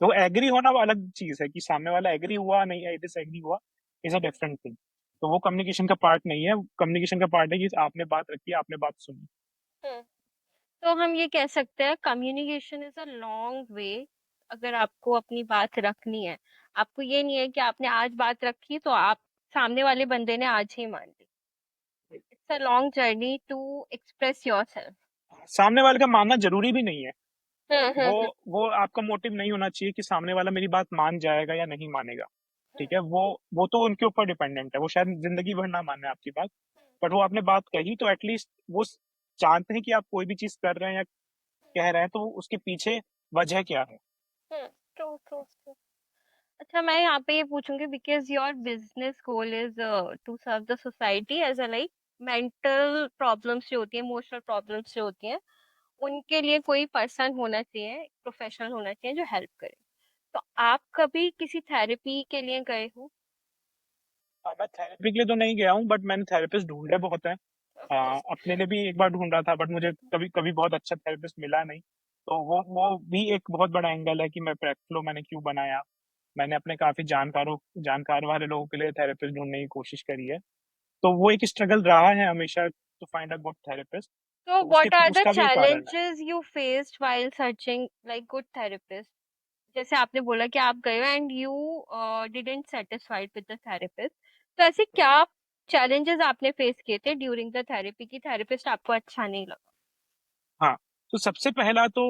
तो एग्री होना वो अलग चीज है कि सामने वाला एग्री हुआ नहीं है, डिसएग्री हुआ, इज अ डिफरेंट थिंग। तो वो कम्युनिकेशन का पार्ट नहीं है। कम्युनिकेशन का पार्ट है कि आपने बात रखी, आपने बात सुनी। तो हम ये कह सकते हैं communication is a long way. अगर आपको अपनी बात रखनी है, आपको ये नहीं है कि आपने आज बात रखी तो आप सामने वाले बंदे ने आज ही मान ली. It's a long journey to express your self. सामने वाले का मानना जरूरी भी नहीं है। हम्म. वो हम्म. वो आपका मोटिव नहीं होना चाहिए कि सामने वाला मेरी बात मान जाएगा या नहीं मानेगा, ठीक है। वो तो उनके ऊपर डिपेंडेंट है। वो शायद जिंदगी भर ना माने आपकी बात, बट वो आपने बात कही तो एटलीस्ट वो जानते हैं कि आप कोई भी चीज कर रहे हैं या कह रहे हैं तो उसके पीछे वजह क्या है। True true true. अच्छा, मैं यहाँ पे ये पूछूंगी because your business goal is to serve the society as a like mental problems जो होती है, इमोशनल प्रॉब्लम्स जो होती हैं, उनके लिए कोई पर्सन होना चाहिए, प्रोफेशनल होना चाहिए जो हेल्प करे. तो आप कभी किसी थेरेपी के लिए गए हो? मैं थेरेपी के लिए तो नहीं गया हूँ, बट मैंने थेरेपिस्ट ढूंढे बहुत है। अपने लिए भी एक बार ढूंढ रहा था, बट मुझे कभी कभी बहुत अच्छा थेरेपिस्ट मिला नहीं। तो वो भी एक बहुत बड़ा एंगल है कि मैं प्रैक्टिलो मैंने क्यों बनाया। मैंने अपने काफी जानकार वाले लोगों के लिए थेरेपिस्ट ढूंढने की कोशिश करी है। तो वो एक स्ट्रगल रहा है हमेशा to find a good therapist. तो तो उसके व्हाट आर द उसका भी एक कारण है। challenges you faced while searching like good therapist? जैसे आपने बोला कि आप गए and you didn't satisfied with the therapist, तो ऐसे हम्म। क्या चैलेंजेस आपने फेस किए थे ड्यूरिंग द थेरेपी की थेरेपिस्ट आपको अच्छा नहीं लगा? हाँ, तो सबसे पहला तो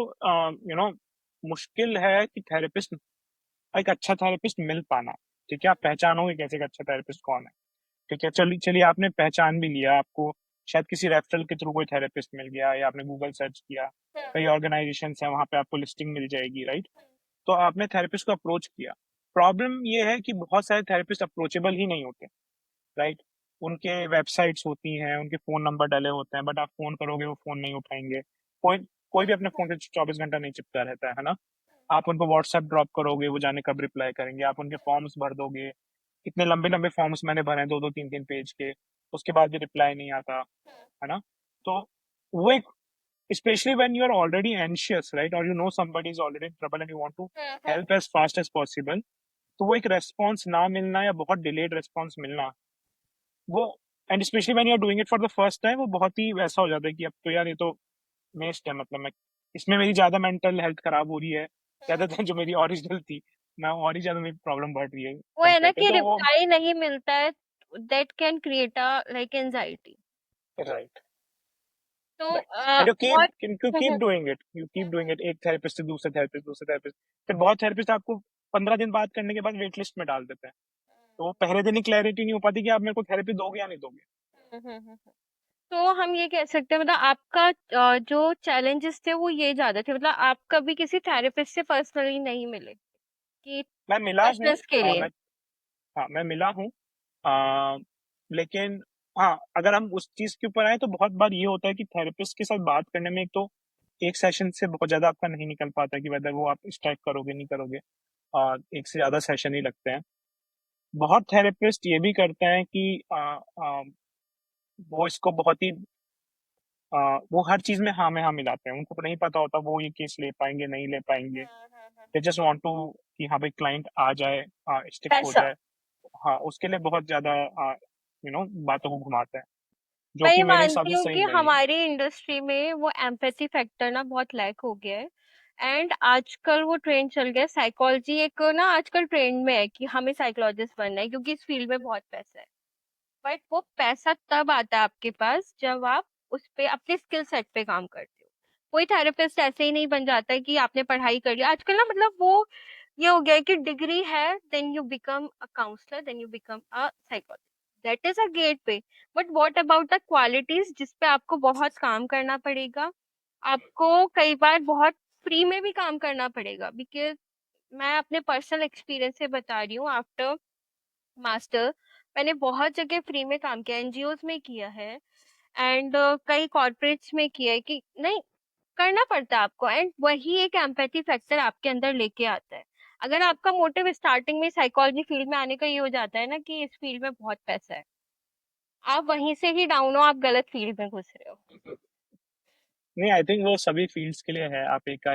मुश्किल है कि थेरेपिस्ट, एक अच्छा थेरेपिस्ट मिल पाना, ठीक है। आप पहचानोगे कैसे कि अच्छा थेरेपिस्ट कौन है, ठीक है। चलिए चलिए, आपने पहचान भी लिया, आपको शायद किसी रेफरल के थ्रू कोई थेरेपिस्ट मिल गया, या आपने गूगल सर्च किया, कई ऑर्गेनाइजेशन है वहां पे आपको लिस्टिंग मिल जाएगी, राइट। तो आपने थेरेपिस्ट को अप्रोच किया। प्रॉब्लम ये है कि बहुत सारे थेरेपिस्ट अप्रोचेबल ही नहीं होते, राइट। उनके वेबसाइट्स होती हैं, उनके फोन नंबर डले होते हैं, बट आप फोन करोगे वो फोन नहीं उठाएंगे। कोई कोई भी अपने फोन से 24 घंटा नहीं चिपका रहता है ना। आप उनको व्हाट्सएप ड्रॉप करोगे, वो जाने कब रिप्लाई करेंगे, आप उनके फॉर्म्स भर दोगे। कितने लंबे लंबे फॉर्म्स मैंने भरे हैं, 2-2 3-3 पेज के, उसके बाद भी रिप्लाई नहीं आता, है ना। तो वो एक, especially when you're already anxious, right, or you know somebody is already in trouble and you want to help as fast as possible, तो वो एक रेस्पॉन्स ना मिलना या बहुत डिलेड रेस्पॉन्स मिलना, वो, and specially when you are doing it for the first time, वो बहुत ही वैसा हो जाता है कि अब तो यार ये तो वेस्ट है, मतलब मैं इसमें मेरी ज्यादा मेंटल हेल्थ खराब हो रही है ज्यादा देर जो मेरी ओरिजिनल थी, मैं और ही ज्यादा मेरी प्रॉब्लम बढ़ रही है वो है ना कंपेयर पे, कि तो वो, रिप्लाई नहीं मिलता है, that can create a like anxiety. Right, तो राइट। एंड और you keep doing it, you keep doing it, एक थेरेपिस्ट से दूसरे थेरेपिस्ट, दूसरे थेरेपिस्ट, फिर बहुत थेरेपिस्ट आपको 15 दिन बात करने के बाद वेट लिस्ट में डाल देते हैं, तो वो पहले दिन ही क्लैरिटी नहीं हो पाती कि आप मेरे को थेरेपी दोगे या नहीं दोगे। तो हम ये कह सकते हैं मतलब आपका जो चैलेंजेस थे वो ये ज्यादा थे, मतलब आप कभी किसी थेरेपिस्ट से पर्सनली नहीं मिले कि मैं मिला हूँ, क्वेश्चंस के लिए? मैं, हाँ मैं मिला हूँ, आ, लेकिन हाँ, अगर हम उस चीज के ऊपर आए तो बहुत बार ये होता है कि थेरेपिस्ट के साथ बात करने में, एक तो एक सेशन से बहुत ज्यादा आपका नहीं निकल पाता कि वेदर वो आप स्ट्राइक करोगे नहीं करोगे, और एक से ज्यादा सेशन ही लगते हैं। बहुत थेरेपिस्ट ये भी करते हैं कि वो इसको बहुत ही, वो हर चीज में हाँ में हाँ मिलाते हैं, उनको नहीं पता होता वो ये केस ले पाएंगे नहीं ले पाएंगे, दे जस्ट वांट टू कि हाँ भाई क्लाइंट आ जाए, स्टिक हो पैसा। जाए, हाँ उसके लिए बहुत ज्यादा बातों को घुमाते हैं, जो मैं कि ये मेरे हिसाब मानती से हूँ सही कि नहीं है। हमारी इंडस्ट्री में वो एम्पैथी फैक्टर ना बहुत लैक हो गया है। एंड आजकल वो ट्रेंड चल गया है, साइकोलॉजी एक ना आजकल ट्रेंड में है कि हमें साइकोलॉजिस्ट बनना है क्योंकि इस फील्ड में बहुत पैसा है। बट वो पैसा तब आता है आपके पास जब आप उस पे अपने स्किल सेट पे काम करते हो। कोई थेरेपिस्ट ऐसे ही नहीं बन जाता है कि आपने पढ़ाई कर लिया आजकल ना, मतलब वो ये हो गया है कि डिग्री है then you become a counsellor, then you become a psychologist, that is a gateway. But what about the qualities जिस पे आपको बहुत काम करना पड़ेगा, आपको कई बार बहुत फ्री में भी काम करना पड़ेगा। बिकॉज मैं अपने पर्सनल एक्सपीरियंस से बता रही हूँ, आफ्टर मास्टर मैंने बहुत जगह फ्री में काम किया, एनजीओज में किया है एंड कई कॉर्पोरेट्स में किया है कि नहीं, करना पड़ता है आपको। एंड वही एक एम्पैथी फैक्टर आपके अंदर लेके आता है। अगर आपका मोटिव स्टार्टिंग में साइकोलॉजी फील्ड में आने का ये हो जाता है ना कि इस फील्ड में बहुत पैसा है, आप वहीं से ही डाउन हो, आप गलत फील्ड में घुस रहे हो। नहीं, आई थिंक वो सभी फील्ड्स के लिए है, आप एक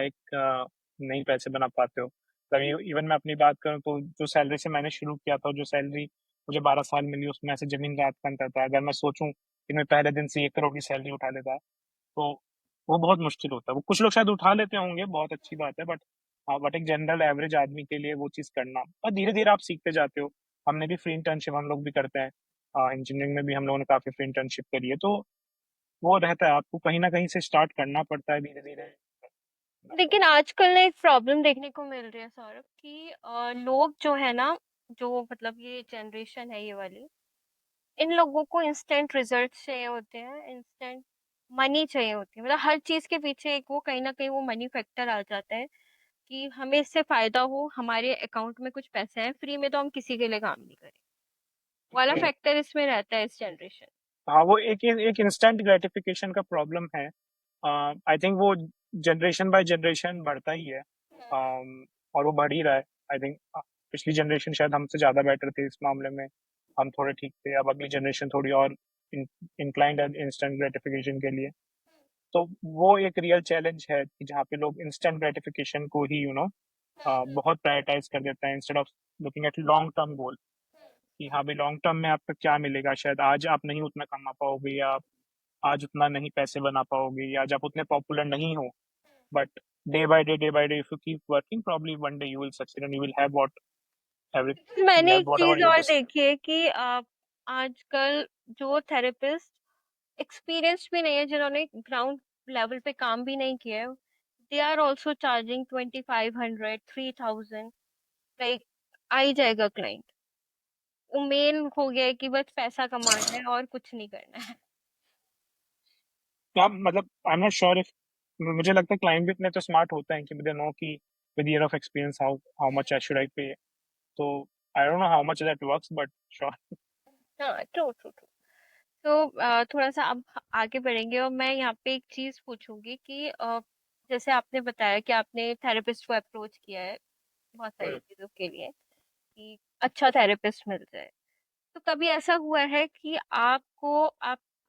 नहीं पैसे बना पाते हो। मतलब इवन मैं अपनी बात करूँ तो जो सैलरी से मैंने शुरू किया था, जो सैलरी मुझे 12 साल मिली, उसमें ऐसे जमीन रात का अंतर था। अगर मैं सोचूं कि मैं पहले दिन से 1 करोड़ की सैलरी उठा लेता, तो वो बहुत मुश्किल होता है। वो कुछ लोग शायद उठा लेते होंगे, बहुत अच्छी बात है, बट एक जनरल एवरेज आदमी के लिए वो चीज़ करना, और धीरे धीरे आप सीखते जाते हो। हमने भी फ्री इंटर्नशिप हम लोग भी करते हैं, इंजीनियरिंग में भी हम लोगों ने काफ़ी फ्री इंटर्नशिप करी है, तो वो रहता है, आपको कहीं ना कहीं से स्टार्ट करना पड़ता है धीरे धीरे। लेकिन आजकल ना एक प्रॉब्लम देखने को मिल रही है सौरभ कि लोग जो है ना, जो मतलब ये जनरेशन है ये वाली, इन लोगों को इंस्टेंट रिजल्ट चाहिए होते हैं, इंस्टेंट मनी चाहिए होती है। मतलब हर चीज के पीछे एक वो कहीं ना कहीं वो मनी फैक्टर आ जाता है कि हमें इससे फायदा हो, हमारे अकाउंट में कुछ पैसे हैं, फ्री में तो हम किसी के लिए काम नहीं करें, वाला फैक्टर इसमें रहता है इस जनरेशन। हाँ, वो एक एक इंस्टेंट ग्रेटिफिकेशन का प्रॉब्लम है। आई थिंक वो जनरेशन बाय जनरेशन बढ़ता ही है, और वो बढ़ ही रहा है। आई थिंक पिछली जनरेशन शायद हमसे ज़्यादा बेटर थी इस मामले में, हम थोड़े ठीक थे, अब अगली जनरेशन थोड़ी और इंक्लाइंड है इंस्टेंट ग्रेटिफिकेशन के लिए। तो वो एक रियल चैलेंज है कि जहाँ पे लोग इंस्टेंट ग्रेटिफिकेशन को ही बहुत प्रायोरिटाइज कर देते हैं, instead of looking at long term goal, कि हाँ भाई लॉन्ग टर्म में आपका क्या मिलेगा। शायद आज आप नहीं उतना कमा पाओगे, या आप आज उतना नहीं पैसे बना पाओगे, या आज आप उतने पॉपुलर नहीं हो, but day by day if you keep working, probably one day you will succeed and you will have every मैंने एक whatever चीज you और desire. देखी है कि आजकल जो थेरेपिस्ट एक्सपीरियंस्ड भी नहीं है, जिन्होंने ग्राउंड लेवल पे काम भी नहीं किया है, they are also charging 2500 3000। Like आ ही जाएगा क्लाइंट, वो मेन हो गया है कि बस पैसा कमाना है और कुछ नहीं करना है। क्या मतलब, I am not sure if, मुझे लगता है क्लाइंट भी इतने तो स्मार्ट होते हैं कि दे नो कि with year of experience how how much I should I पे, तो I don't know how much that works, but sure. हाँ, ट्रू ट्रू ट्रू। तो थोड़ा सा अब आगे बढ़ेंगे और मैं यहाँ पे एक चीज पूछूंगी कि जैसे आपने बताया कि आपने थेरेपिस्ट को अप्रोच किया है बहुत सारी हम्म, चीजों के लिए कि अच्छा थेरेपिस्ट मिल जाए। तो कभी ऐसा हुआ है कि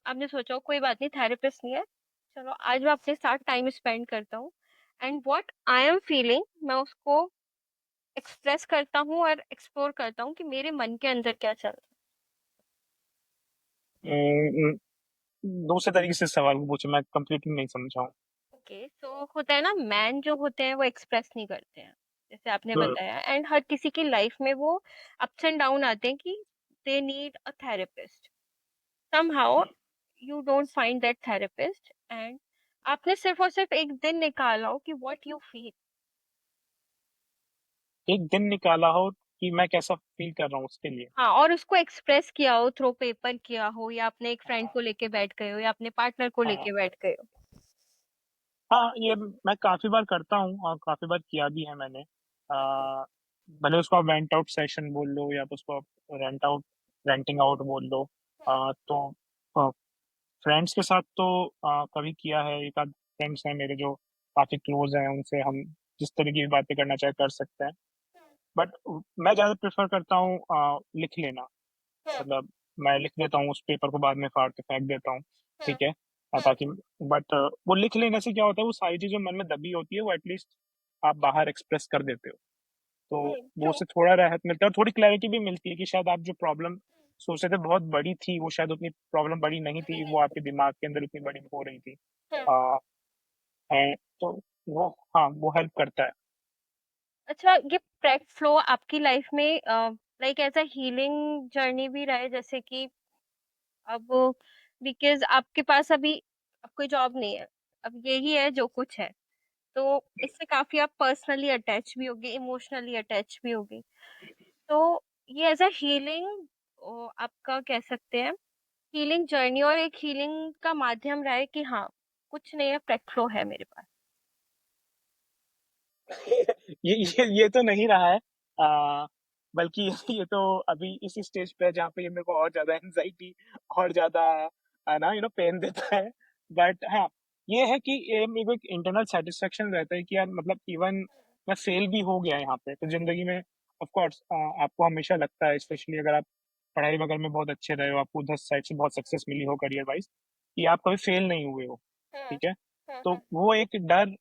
आपने सोचा हो कोई बात नहीं, थेरेपिस्ट नहीं है, चलो आज मैं अपने साथ टाइम स्पेंड करता हूँ, and what I am feeling मैं उसको एक्सप्रेस करता हूँ और एक्सप्लोर करता हूँ कि मेरे मन के अंदर क्या चल रहा हम्म, दूसरे तरीके से सवाल को पूछे, मैं कंप्लीटली नहीं समझा हूँ। है। ओके, तो होता है ना, मैन जो होते हैं वो एक्सप्रेस नहीं करते हैं, जैसे आपने हम्म, बताया, एंड हर किसी की लाइफ में वो अप्स एंड डाउन आते हैं कि they need a therapist. somehow you don't find that therapist, and आपने सिर्फ और सिर्फ एक दिन निकाला हो कि what you feel। एक दिन निकाला हो कि मैं कैसा फील कर रहा हूँ उसके लिए। हाँ, और उसको एक्सप्रेस किया हो, थ्रो पेपर किया हो, या अपने एक फ्रेंड को लेके बैठ गए हो, या अपने पार्टनर को हाँ, लेके बैठ गए हो। हाँ, ये मैं काफी बार करता हूँ और काफी बार किया भी है मैंने। आ, भले उसको आप वेंट आउट सेशन बोल लो या तो उसको आप रेंटिंग आउट बोल लो। तो फ्रेंड्स के साथ तो कभी किया है, एक आध फ्रेंड्स हैं मेरे जो काफी क्लोज हैं, उनसे हम जिस तरह की भी बातें करना चाहे कर सकते हैं। बट मैं ज्यादा प्रेफर करता हूँ लिख लेना। मतलब मैं लिख देता हूँ, उस पेपर को बाद में फाड़ के फेंक देता हूँ। ठीक है। ताकि बट वो लिख लेने से क्या होता है, वो सारी चीजें मन में दबी होती है वो एटलीस्ट आप बाहर एक्सप्रेस कर देते हो। तो वो ट्रू। उससे थोड़ा राहत मिलता है और थोड़ी क्लैरिटी भी मिलती है कि शायद आप जो प्रॉब्लम सोच रहे थे बहुत बड़ी थी, वो शायद उतनी प्रॉब्लम बड़ी नहीं थी, वो आपके दिमाग के अंदर उतनी बड़ी हो रही थी। आ, तो वो, हाँ, वो हेल्प करता है। अच्छा, ये प्रेग फ्लो आपकी लाइफ में लाइक ऐसा हीलिंग जर्नी भी रहा है, जैसे कि अब बिकॉज आपके पास अभी अब कोई जॉब नहीं है, अब यही है जो कुछ है, तो इससे काफी आप पर्सनली अटैच भी होगे, इमोशनली अटैच भी होगे। तो ये एज अ हीलिंग आपका कह सकते हैं, हीलिंग जर्नी और एक हीलिंग का माध्यम रहा है कि हाँ, कुछ नहीं है, प्रेक्लो है मेरे पास। ये तो नहीं रहा है। बल्कि ये तो अभी इसी स्टेज पे है जहाँ पे ये मेरे को और ज्यादा एंजाइटी और ज्यादा ना पेन देता है। बट हाँ, ये है कि ये मेरे को एक इंटरनल सेटिस्फेक्शन रहता है कि यार मतलब इवन मैं फेल भी हो गया यहाँ पे तो जिंदगी में। ऑफ कोर्स आपको हमेशा लगता है, स्पेशली अगर आप पढ़ाई वगैरह में बहुत अच्छे रहे हो, आपको उधर साइड से बहुत सक्सेस मिली हो करियर वाइज, कि आप कभी फेल नहीं हुए हो। हम्म। ठीक है। तो हम्म। वो एक डर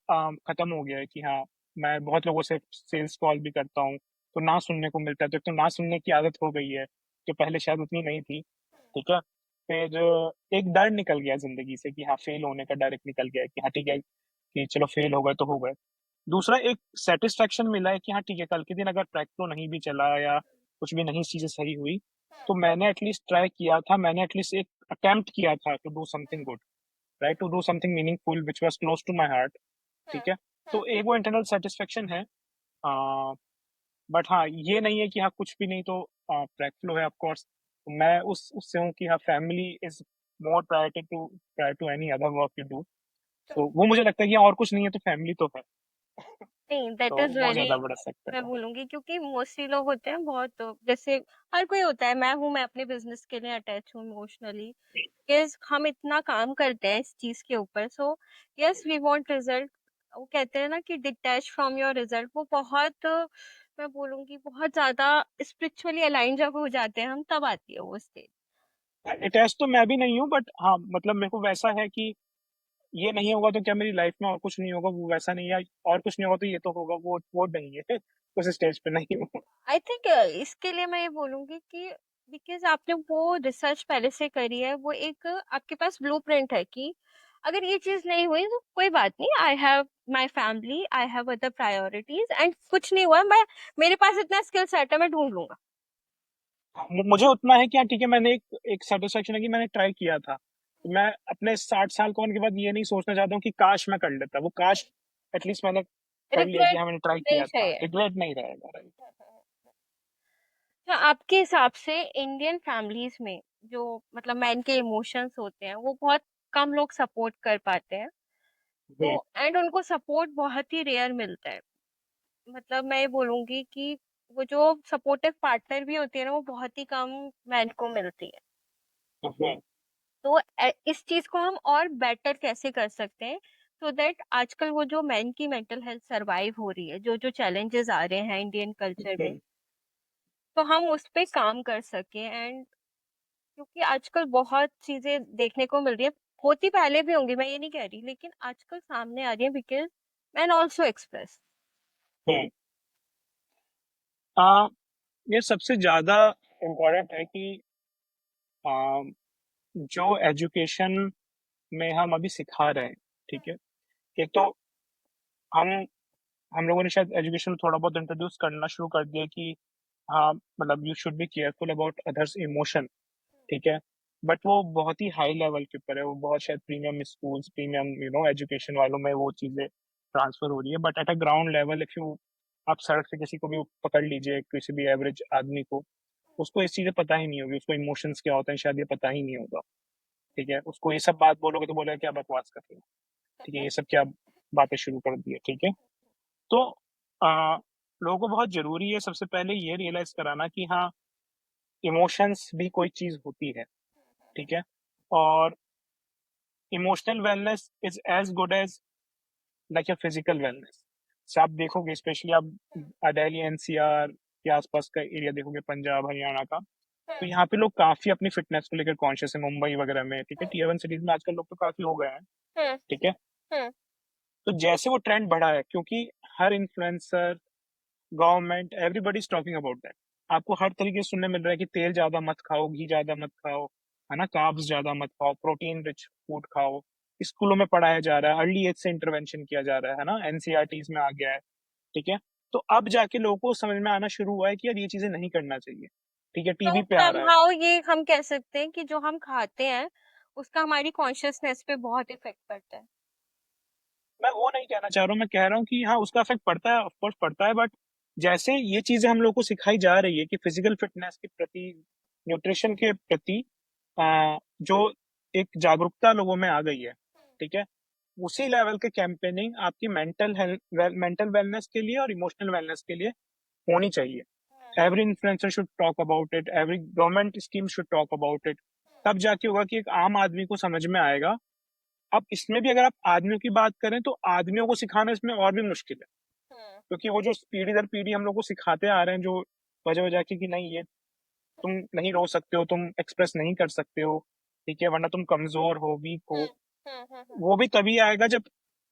खत्म हो गया है कि हाँ, मैं बहुत लोगों से सेल्स कॉल भी करता हूँ तो ना सुनने को मिलता है, तो एक तो ना सुनने की आदत हो गई है जो पहले शायद उतनी नहीं थी। ठीक है। फिर एक डर निकल गया जिंदगी से कि हाँ, फेल होने का डर एक निकल गया है कि हाँ ठीक है, कि चलो फेल हो गए तो हो गए। दूसरा एक सेटिस्फेक्शन मिला है कि हाँ ठीक है, कल के दिन अगर प्रैक्टिस नहीं भी चला या कुछ भी नहीं चीजें सही हुई, तो मैंने एटलीस्ट ट्राई किया था, मैंने एटलीस्ट एक अटेम्प्ट किया था to do something good, right, to do something meaningful which was close to my heart. ठीक है। तो एक वो इंटरनल सेटिस्फेक्शन है। बट हाँ, ये नहीं है कि हाँ कुछ भी नहीं तो ट्रैक फ्लो है। ऑफ कोर्स मैं उस उससे हूँ कि हाँ, family is more priority to any other work you do. तो वो मुझे लगता है कि हाँ, और कुछ नहीं है तो फैमिली तो है। नहीं, दैट तो इज वो वेरी, ज्यादा बड़ा सेक्टर मैं है। बोलूंगी क्योंकि मोस्टली लोग होते हैं बहुत, जैसे हर कोई होता है, मैं हूँ, मैं अपने बिजनेस के लिए अटैच हूँ इमोशनली, बिकॉज हम इतना काम करते हैं इस चीज के ऊपर, so yes we want result. वो कहते हैं ना कि डिटैच फ्रॉम योर रिजल्ट, वो बहुत मैं बोलूंगी बहुत ज्यादा स्पिरिचुअली अलाइन जब हो जाते हैं हम, तब आती है वो स्टेज। अटैच तो मैं भी नहीं हूँ, बट हाँ मतलब मेरे को वैसा है कि ये नहीं होगा तो क्या मेरी लाइफ में और कुछ नहीं होगा, वो वैसा नहीं है। और कुछ नहीं होगा तो ये तो होगा, वो नहीं है। उस स्टेज पे नहीं हूँ। आई थिंक इसके लिए मैं ये बोलूंगी कि बिकॉज आपने वो रिसर्च पहले से करी है, वो एक आपके पास ब्लूप्रिंट है कि अगर ये चीज नहीं हुई तो कोई बात नहीं, I have my family, I have other priorities, and कुछ नहीं हुआ, मैं मेरे पास इतना स्किल सेट है, मैं ढूंढ लूंगा। मुझे उतना है कि हाँ ठीक है, मैंने एक सेटिस्फेक्शन है कि मैंने ट्राई किया था। तो मैं अपने 60 साल का होने के बाद ये नहीं सोचना चाहता हूँ कि काश मैं कर लेता, वो काश एटलीस्ट मैंने कर लिया कि रिग्रेट हाँ मैंने ट्राई नहीं किया था, चाहिए। रिग्रेट नहीं रहेगा, राइट। तो आपके हिसाब से इंडियन फैमिलीज में जो मतलब मैन के इमोशंस होते हैं वो बहुत कम लोग सपोर्ट कर पाते हैं, तो एंड उनको सपोर्ट बहुत ही रेयर मिलता है। मतलब मैं ये बोलूंगी कि वो जो सपोर्टिव पार्टनर भी होती है ना, वो बहुत ही कम मैन को मिलती है। तो इस चीज को हम और बेटर कैसे कर सकते हैं, सो दैट आजकल वो जो मैन की मेंटल हेल्थ सरवाइव हो रही है, जो जो चैलेंजेस आ रहे हैं इंडियन कल्चर में, तो हम उस पे काम कर सकें। एंड क्योंकि आजकल बहुत चीजें देखने को मिल रही है, होती पहले भी होंगी, मैं ये नहीं कह रही, लेकिन आजकल सामने आ रही है बिकॉज मैन ऑल्सो एक्सप्रेस। हम्म। ये सबसे ज्यादा इम्पोर्टेंट है कि आ, जो एजुकेशन में हम अभी सिखा रहे हैं, ठीक है, एक तो हम हम लोगों ने शायद एजुकेशन में थोड़ा बहुत इंट्रोड्यूस करना शुरू कर दिया कि हाँ मतलब you should be careful about others emotion, ठीक है, बट वो बहुत ही हाई लेवल के ऊपर है, वो बहुत शायद प्रीमियम स्कूल्स, प्रीमियम एजुकेशन वालों में वो चीज़ें ट्रांसफर हो रही है, but at a ground level if you आप सड़क से किसी को भी पकड़ लीजिए, किसी भी एवरेज आदमी को, उसको इस चीज़ें पता ही नहीं होगी, उसको इमोशंस क्या होते हैं शायद ये पता ही नहीं होगा, ठीक है, उसको ये सब बात बोलोगे तो बोलेगा क्या बकवास कर रहे हो, ठीक है, ये सब क्या बातें शुरू कर दी है, ठीक है। तो आ, लोगों को बहुत जरूरी है सबसे पहले ये रियलाइज कराना कि हाँ इमोशंस भी कोई चीज होती है, ठीक है, और emotional wellness is as good as like your physical wellness. से आप देखोगे स्पेशली आप दिल्ली एनसीआर के आसपास का एरिया देखोगे, पंजाब हरियाणा का, तो यहाँ पे लोग काफी अपनी फिटनेस को लेकर कॉन्शियस है, मुंबई वगैरह में, ठीक है, टीयर वन सिटीज में आजकल लोग तो काफी हो गए हैं, हम्म। ठीक है। हम्म। तो जैसे वो ट्रेंड बढ़ा है, क्योंकि हर influencer, government, everybody is talking about that, आपको हर तरीके से सुनने मिल रहा है कि तेल ज्यादा मत खाओ, घी ज्यादा मत खाओ, है ना, कार्ब्स ज्यादा मत खाओ, प्रोटीन रिच फूड खाओ, स्कूलों में पढ़ाया जा रहा है, अर्ली एज से इंटरवेंशन किया जा रहा है ना, एनसीईआरटीज में आ गया है, ठीक है। तो अब जाके लोगों को समझ में आना शुरू हुआ है कि यार ये चीजें नहीं करना चाहिए, ठीक है, तो टीवी पे आ रहा है। समहाउ ये हम कह सकते हैं कि जो हम खाते हैं उसका हमारी कॉन्शियसनेस पे बहुत इफेक्ट पड़ता है। मैं वो नहीं कहना चाह रहा हूँ, मैं कह रहा हूँ कि हाँ उसका इफेक्ट पड़ता है, ऑफकोर्स पड़ता है, बट जैसे ये चीजें हम लोग को सिखाई जा रही है कि फिजिकल फिटनेस के प्रति, न्यूट्रिशन के प्रति जो एक जागरूकता लोगों में आ गई है, ठीक है, उसी लेवल के कैंपेनिंग आपकी मेंटल हेल्थ, मेंटल वेलनेस के लिए और इमोशनल वेलनेस के लिए होनी चाहिए। Every influencer should talk about it, every government scheme should talk about it, तब जाके होगा कि एक आम आदमी को समझ में आएगा। अब इसमें भी अगर आप आदमियों की बात करें तो आदमियों को सिखाना इसमें और भी मुश्किल है, क्योंकि वो जो पीढ़ी दर पीढ़ी हम लोग को सिखाते आ रहे हैं, जो वजह वजह की कि नहीं ये तुम नहीं रो सकते हो, तुम एक्सप्रेस नहीं कर सकते हो, ठीक है, वरना तुम कमजोर हो, वीक हो, वो भी तभी आएगा जब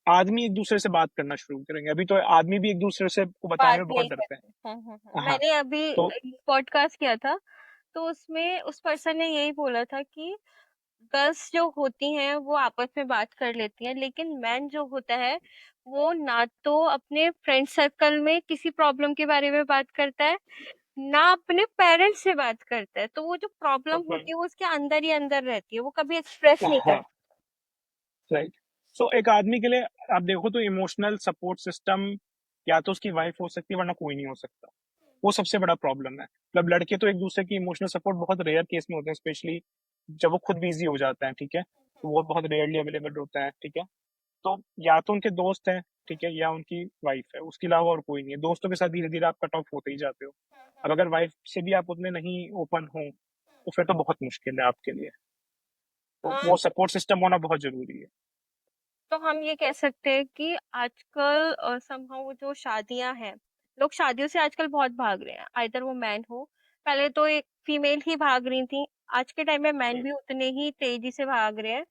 आदमी एक दूसरे से बात करना शुरू करेंगे, अभी तो आदमी भी एक दूसरे से को बताने बात में बहुत नहीं डरते करते। हैं। हाँ। मैंने अभी तो पॉडकास्ट किया था, तो उसमें उस पर्सन ने यही बोला था कि गर्ल्स जो होती हैं वो आपस में बात कर लेती हैं, लेकिन मैन जो होता है वो ना तो अपने फ्रेंड सर्कल में किसी प्रॉब्लम के बारे में बात करता है, ना अपने पेरेंट्स से बात करता है, तो वो जो प्रॉब्लम होती है वो उसके अंदर ही अंदर रहती है, वो कभी एक्सप्रेस नहीं हाँ, करता। राइट। सो एक आदमी के लिए आप देखो तो इमोशनल सपोर्ट सिस्टम या तो उसकी वाइफ हो सकती है, वरना कोई नहीं हो सकता, वो सबसे बड़ा प्रॉब्लम है। मतलब लड़के तो एक दूसरे की इमोशनल सपोर्ट बहुत रेयर केस में होते हैं, स्पेशली जब वो खुद बिजी हो जाते हैं, ठीक है, तो वो बहुत रेयरली अवेलेबल होता है, ठीक है। तो या तो उनके दोस्त हैं, ठीक है, या उनकी वाइफ है, उसके अलावा और कोई नहीं है, दोस्तों के साथ धीरे धीरे आप कट ऑफ होते ही जाते हो। अब अगर वाइफ से भी आप उतने नहीं ओपन हो तो फिर तो बहुत मुश्किल है आपके लिए, तो अ, वो सपोर्ट सिस्टम होना बहुत जरूरी है। तो हम ये कह सकते हैं कि आजकल समहाउ जो शादियां हैं, लोग शादियों से आजकल बहुत भाग रहे हैं, आइदर वो मैन हो। पहले तो एक फीमेल ही भाग रही थी, आज के टाइम में मैन भी उतने ही तेजी से भाग रहे हैं।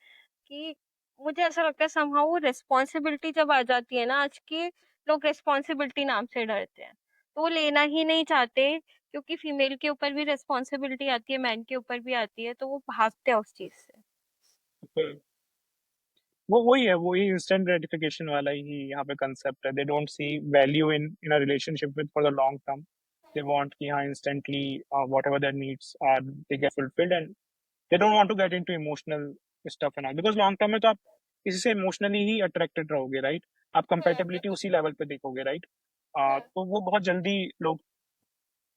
कि मुझे ऐसा लगता है समहाउ वो रिस्पॉन्सिबिलिटी जब आ जाती है ना, आज के लोग रिस्पॉन्सिबिलिटी नाम से डरते हैं, तो वो लेना ही नहीं चाहते, क्योंकि फीमेल के ऊपर भी रिस्पॉन्सिबिलिटी आती है, मैन के ऊपर भी आती है, तो वो भागते हैं उस चीज से। वो वही है, वही इंस्टेंट ग्रेटिफिकेशन वाला ही यहाँ पे कंसेप्ट है, they don't see value in in a relationship with for the long term, they want कि हाँ instantly whatever their needs are they get fulfilled, and they don't want to get into emotional stuff and all, because long term में तो आप किसी से emotionally ही attracted रहोगे, right, आप कंपेटेबिलिटी उसी लेवल पे देखोगे, राइट। तो वो बहुत जल्दी लोग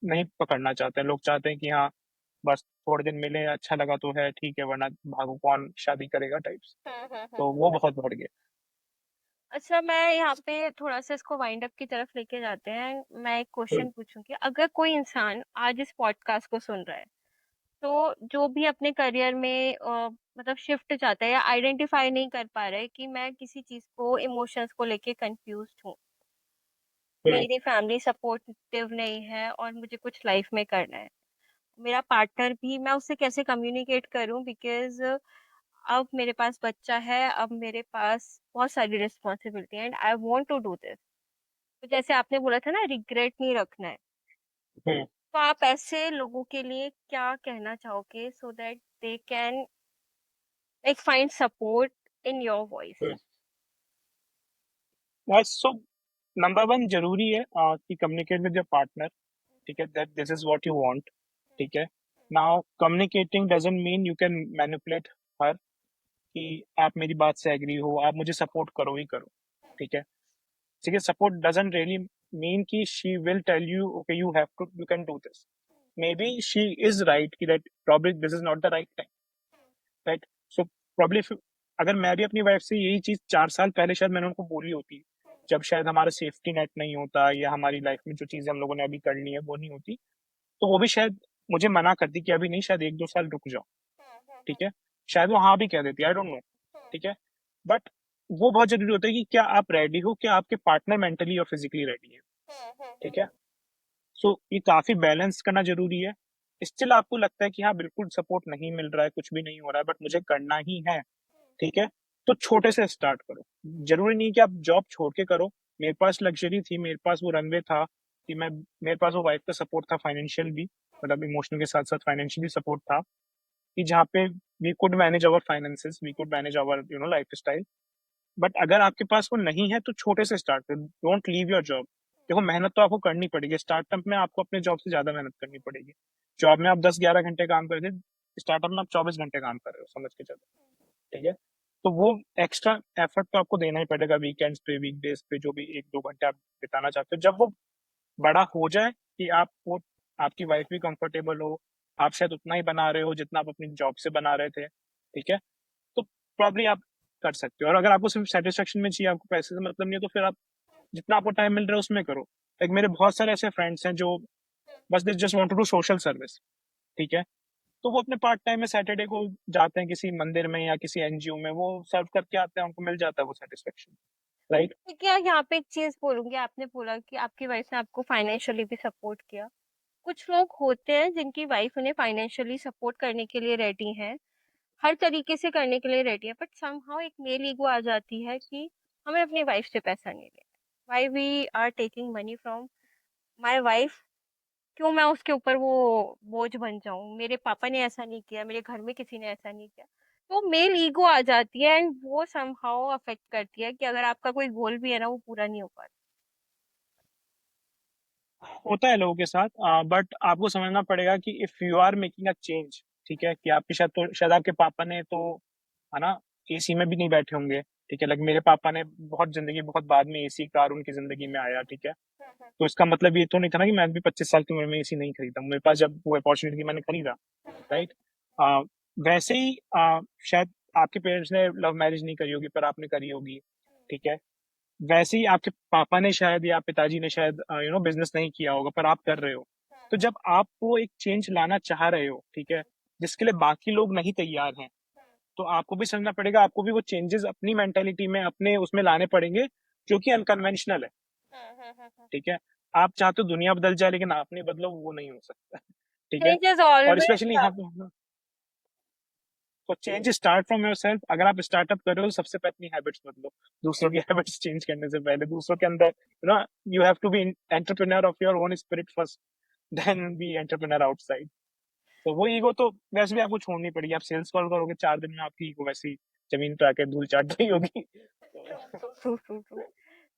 नहीं पकड़ना चाहते हैं, लोग चाहते हैं कि हाँ बस थोड़े दिन मिले, अच्छा लगा तो है, ठीक है, वरना भागो कौन शादी करेगा टाइप्स, तो वो बहुत बढ़ गया। अच्छा, मैं यहाँ पे थोड़ा सा इसको वाइंड अप की तरफ लेके जाते हैं। मैं एक क्वेश्चन पूछूंगी, अगर कोई इंसान आज इस पॉडकास्ट को सुन रहा है तो जो भी अपने करियर में मतलब शिफ्ट चाहता है या आइडेंटिफाई नहीं कर पा रहा है कि मैं किसी चीज को इमोशंस को लेके कंफ्यूज हूँ, हम्म, मेरी फैमिली सपोर्टिव नहीं है और मुझे कुछ लाइफ में करना है, मेरा पार्टनर भी, मैं उससे कैसे कम्युनिकेट करूं, बिकॉज अब मेरे पास बच्चा है, अब मेरे पास बहुत सारी responsibility and I want to do this. तो जैसे आपने बोला था ना, रिग्रेट नहीं रखना है, हम्म, तो आप ऐसे लोगों के लिए क्या कहना चाहोगे so that they can like find support in your voice? Hmm. बस सो नंबर वन जरूरी है कि कम्युनिकेट विद योर पार्टनर, ठीक है, that this is what you want, ठीक है। Now communicating doesn't mean you can manipulate her, कि आप मेरी बात से एग्री हो, आप मुझे सपोर्ट करो ही करो, ठीक है। ठीक है, सपोर्ट डजंट रियली मीन कि she will tell you okay you have to you can do this, may be she is right कि that probably this is not the right time, right. So probably अगर मैं भी अपनी wife से यही चीज 4 साल पहले शायद मैंने उनको बोली होती, जब शायद हमारा सेफ्टी नेट नहीं होता या हमारी लाइफ में जो चीजें हम लोगों ने अभी करनी है वो नहीं होती, तो वो भी शायद मुझे मना करती कि अभी नहीं, शायद 1-2 साल रुक जाओ, ठीक है। शायद वो हाँ भी कह देती, आई डोंट नो, ठीक है। बट वो बहुत जरूरी होता है कि क्या आप रेडी हो, क्या आपके पार्टनर मेंटली और फिजिकली रेडी है, ठीक है। सो ये काफी बैलेंस करना जरूरी है। स्टिल आपको लगता है कि हाँ बिल्कुल सपोर्ट नहीं मिल रहा है, कुछ भी नहीं हो रहा है, बट मुझे करना ही है, ठीक है, तो छोटे से स्टार्ट करो। जरूरी नहीं कि आप जॉब छोड़ के करो। मेरे पास लग्जरी थी, मेरे पास वो रनवे था कि मैं, मेरे पास वो वाइफ का सपोर्ट था, फाइनेंशियल भी, मतलब इमोशनल के साथ साथ फाइनेंशियली सपोर्ट था, कि जहाँ पे we could manage our finances, we could manage our lifestyle. But अगर आपके पास वो नहीं है तो छोटे से स्टार्ट करो, डोंट लीव योर जॉब। देखो मेहनत तो आपको करनी पड़ेगी, स्टार्टअप में आपको अपने जॉब से ज्यादा मेहनत करनी पड़ेगी। जॉब में आप 10-11 घंटे काम कर रहे थे, स्टार्टअप में आप 24 घंटे काम कर रहे हो, समझ के चलो, ठीक है। तो वो एक्स्ट्रा एफर्ट तो आपको देना ही पड़ेगा, वीकेंड्स पे, वीकडेज पे, जो भी 1-2 घंटे आप बिताना चाहते हो, जब वो बड़ा हो जाए कि आप वो, आपकी वाइफ भी कंफर्टेबल हो, आप शायद उतना ही बना रहे हो जितना आप अपनी जॉब से बना रहे थे, ठीक है, तो प्रॉब्ली आप कर सकते हो। और अगर आपको सिर्फ सेटिस्फेक्शन में चाहिए, आपको पैसे से मतलब नहीं है, तो फिर आप जितना आपको टाइम मिल रहा है उसमें करो। लाइक मेरे बहुत सारे ऐसे फ्रेंड्स हैं जो बस they just want to do social service, ठीक है, तो वो अपने पार्ट टाइम में सैटरडे को जाते हैं किसी मंदिर में या किसी एनजीओ में, वो सर्व करके आते हैं, उनको मिल जाता है वो सेटिस्फेक्शन, राइट। ठीक है, यहाँ पे एक चीज बोलूंगी, आपने बोला कि आपकी वाइफ ने आपको फाइनेंशियली भी सपोर्ट किया। कुछ लोग होते हैं जिनकी वाइफ उन्हें फाइनेंशियली सपोर्ट करने के लिए रेडी है, हर तरीके से करने के लिए रेडी है, बट समहाउ एक मेल ईगो आ जाती है कि हमें अपनी वाइफ से पैसा नहीं लेना, why we are taking money from my wife, क्यों मैं उसके ऊपर वो बोझ बन जाऊं, मेरे पापा ने ऐसा नहीं किया, मेरे घर में किसी ने ऐसा नहीं किया। तो मेल ईगो आ जाती है एंड वो समहाउ अफेक्ट करती है कि अगर आपका कोई गोल भी है ना, वो पूरा नहीं हो पाता। होता है लोगों के साथ, बट आपको समझना पड़ेगा कि if you are making a change, ठीक है, कि आपके शायद, तो शायद आपके पापा ने तो, है ना, एसी में भी नहीं बैठे होंगे, ठीक है, लेकिन मेरे पापा ने बहुत जिंदगी, बहुत बाद में एसी कार उनकी जिंदगी में आया, ठीक है। तो इसका मतलब ये तो नहीं था ना कि मैं भी 25 साल की उम्र में एसी नहीं खरीदा, मेरे पास जब वो अपॉर्चुनिटी मैंने खरीदा, राइट। वैसे ही शायद आपके पेरेंट्स ने लव मैरिज नहीं करी होगी पर आपने करी होगी, ठीक है। वैसे ही आपके पापा ने शायद या पिताजी ने शायद बिजनेस नहीं किया होगा पर आप कर रहे हो। तो जब आप वो एक चेंज लाना चाह रहे हो, ठीक है, जिसके लिए बाकी लोग नहीं तैयार हैं, तो आपको भी समझना पड़ेगा, आपको भी वो चेंजेस अपनी मेंटेलिटी में, अपने उसमें लाने पड़ेंगे, जो कि अनकन्वेंशनल है, ठीक है। आप चाहते हो दुनिया बदल जाए लेकिन आप नहीं बदलो, वो नहीं हो सकता, ठीक है। चेंज इज और ऑलवेज स्पेशली यहाँ पे, तो change start from your self. अगर आप स्टार्टअप कर रहे हो, सबसे पहले अपनी हैबिट्स बदलो, दूसरों की हैबिट्स चेंज करने से पहले, दूसरों के अंदर, you have to be entrepreneur of your own spirit first, then be entrepreneur outside. तो वो ईगो तो वैसे भी आपको छोड़नी पड़ेगी, आप सेल्स कॉल करोगे 4 दिन में, आपकी ईगो वैसे ही जमीन पे आके धूल चाट रही होगी। True true true.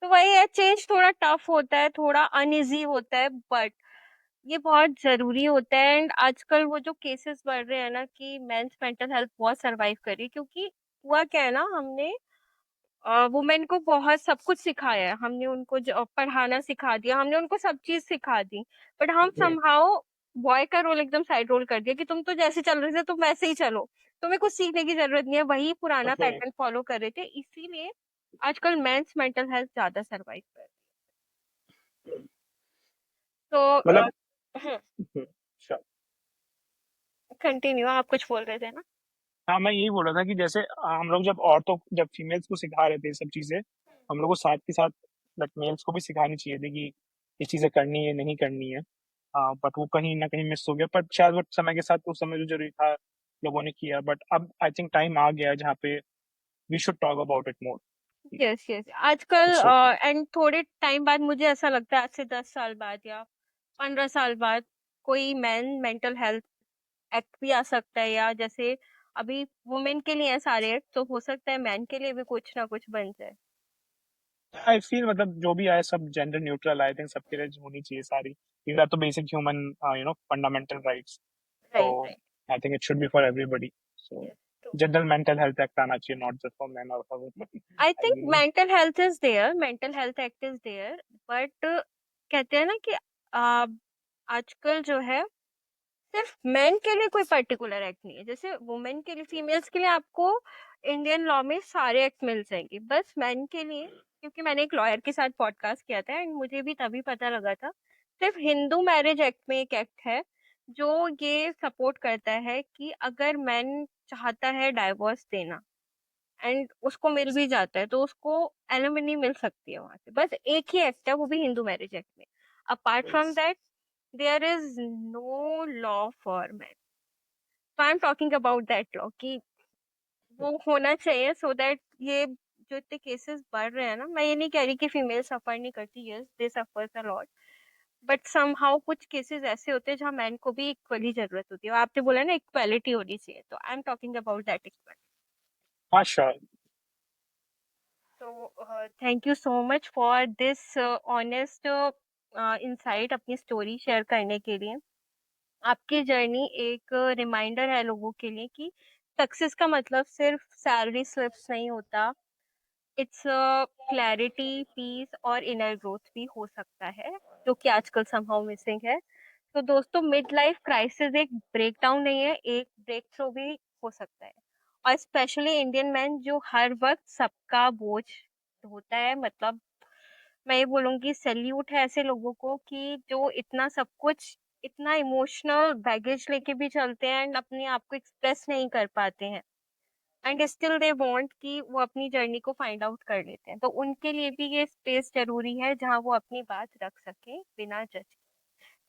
तो वही है, चेंज थोड़ा टफ होता है, थोड़ा अनइजी होता है, बट ये बहुत जरूरी होता है। एंड आजकल वो जो केसेस बढ़ रहे हैं ना कि मेंस मेंटल हेल्थ बहुत सरवाइव कर रही है, क्योंकि हुआ क्या है ना, हमने वुमेन को बहुत सब कुछ सिखाया है, हमने उनको पढ़ाना सिखा दिया, हमने उनको सब चीज सिखा दी, बट हम समहाउ बॉय का रोल एकदम साइड रोल कर दिया कि तुम तो जैसे चल रहे थे तुम वैसे ही चलो, तुम्हें कुछ सीखने की जरूरत नहीं है, वही पुराना पैटर्न फॉलो कर रहे थे, इसीलिए आजकल मेंस मेंटल हेल्थ ज्यादा सरवाइव कर रही है। तो मतलब, हम्म, sure। कंटिन्यू, आप कुछ बोल रहे थे ना? हाँ, मैं यही बोल रहा था कि जैसे हम लोग जब फीमेल्स को सिखा रहे थे ये सब चीज़ें, हम लोग को साथ के साथ लाइक मेल्स को भी सिखानी चाहिए थी कि ये चीज़ें करनी है, नहीं करनी है। बट वो कहीं न कहीं मिस हो गया, पर शायद वो समय के साथ उस समय जो ज़रूरी था, लोगों ने किया। बट अब आई थिंक टाइम आ गया है जहाँ पे we should talk about it more. Yes yes, आजकल इट्स ओके। एंड थोड़े टाइम बाद मुझे ऐसा लगता है, आज से 10 साल बाद या 15 साल बाद कोई मैन मेंटल हेल्थ एक्ट भी आ सकता है, या जैसे अभी वुमेन के लिए है सारे एक्ट, तो हो सकता है मैन के लिए भी कुछ ना कुछ बन जाए। आई फील मतलब जो भी आए सब जेंडर न्यूट्रल, आई थिंक सबके लिए होनी चाहिए सारी। These are तो बेसिक ह्यूमन फंडामेंटल राइट्स। तो right right. I think it should be for everybody. So yes true. General mental health act आना चाहिए, नॉट जस्ट फॉर मेन और for women. I I think believe. Mental health is there, mental health act is there, but कहते हैं ना कि आजकल जो है सिर्फ मेन के लिए कोई पर्टिकुलर एक्ट नहीं है। जैसे वुमेन के लिए, फीमेल्स के लिए आपको इंडियन लॉ में सारे एक्ट मिल जाएंगे, बस मेन के लिए, क्योंकि मैंने एक लॉयर के साथ पॉडकास्ट किया था एंड मुझे भी तभी पता लगा था, सिर्फ हिंदू मैरिज एक्ट में एक एक्ट है जो ये सपोर्ट करता है कि अगर मैन चाहता है डाइवोर्स देना एंड उसको मिल भी जाता है, तो उसको एलिमनी मिल सकती है वहां से। बस एक ही एक्ट है, वो भी हिंदू मैरिज एक्ट में। Apart from that there is no law for man. So I am talking about that law कि वो होना चाहिए, सो दैट ये जो इतने केसेस बढ़ रहे हैं ना, मैं ये नहीं कह रही कि फीमेल सफर नहीं करती, yes they suffers a lot, but somehow कुछ केसेस ऐसे होते हैं जहाँ मैन को भी इक्वली जरूरत होती है। और आपने बोला ना इक्वालिटी होनी चाहिए, तो I am talking about that equality. हाँ, श्योर। तो thank you so much for this honest insight अपनी स्टोरी शेयर करने के लिए। आपकी जर्नी एक रिमाइंडर है लोगों के लिए कि सक्सेस का मतलब सिर्फ सैलरी स्लिप्स नहीं होता, इट्स क्लैरिटी, पीस और इनर ग्रोथ भी हो सकता है, जो कि आजकल समहाउ मिसिंग है। तो दोस्तों, मिड लाइफ क्राइसिस एक ब्रेकडाउन नहीं है, एक ब्रेक थ्रू भी हो सकता है। और स्पेशली इंडियन मैन जो हर वक्त सबका बोझ होता है, मतलब मैं ये बोलूंगी सैल्यूट है ऐसे लोगों को कि जो इतना सब कुछ, इतना इमोशनल बैगेज लेके भी चलते हैं एंड अपने आप को एक्सप्रेस नहीं कर पाते हैं, एंड स्टिल दे वांट कि वो अपनी जर्नी को फाइंड आउट कर लेते हैं। तो उनके लिए भी ये स्पेस जरूरी है जहाँ वो अपनी बात रख सके बिना जज।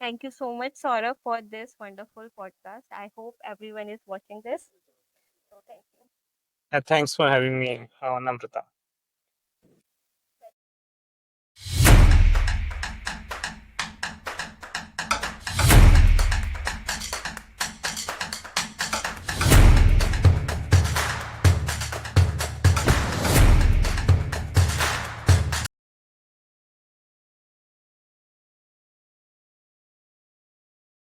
Thank you so much Saurabh for this wonderful podcast, I hope everyone is watching this, so thank you. Thanks for having me, Namrata.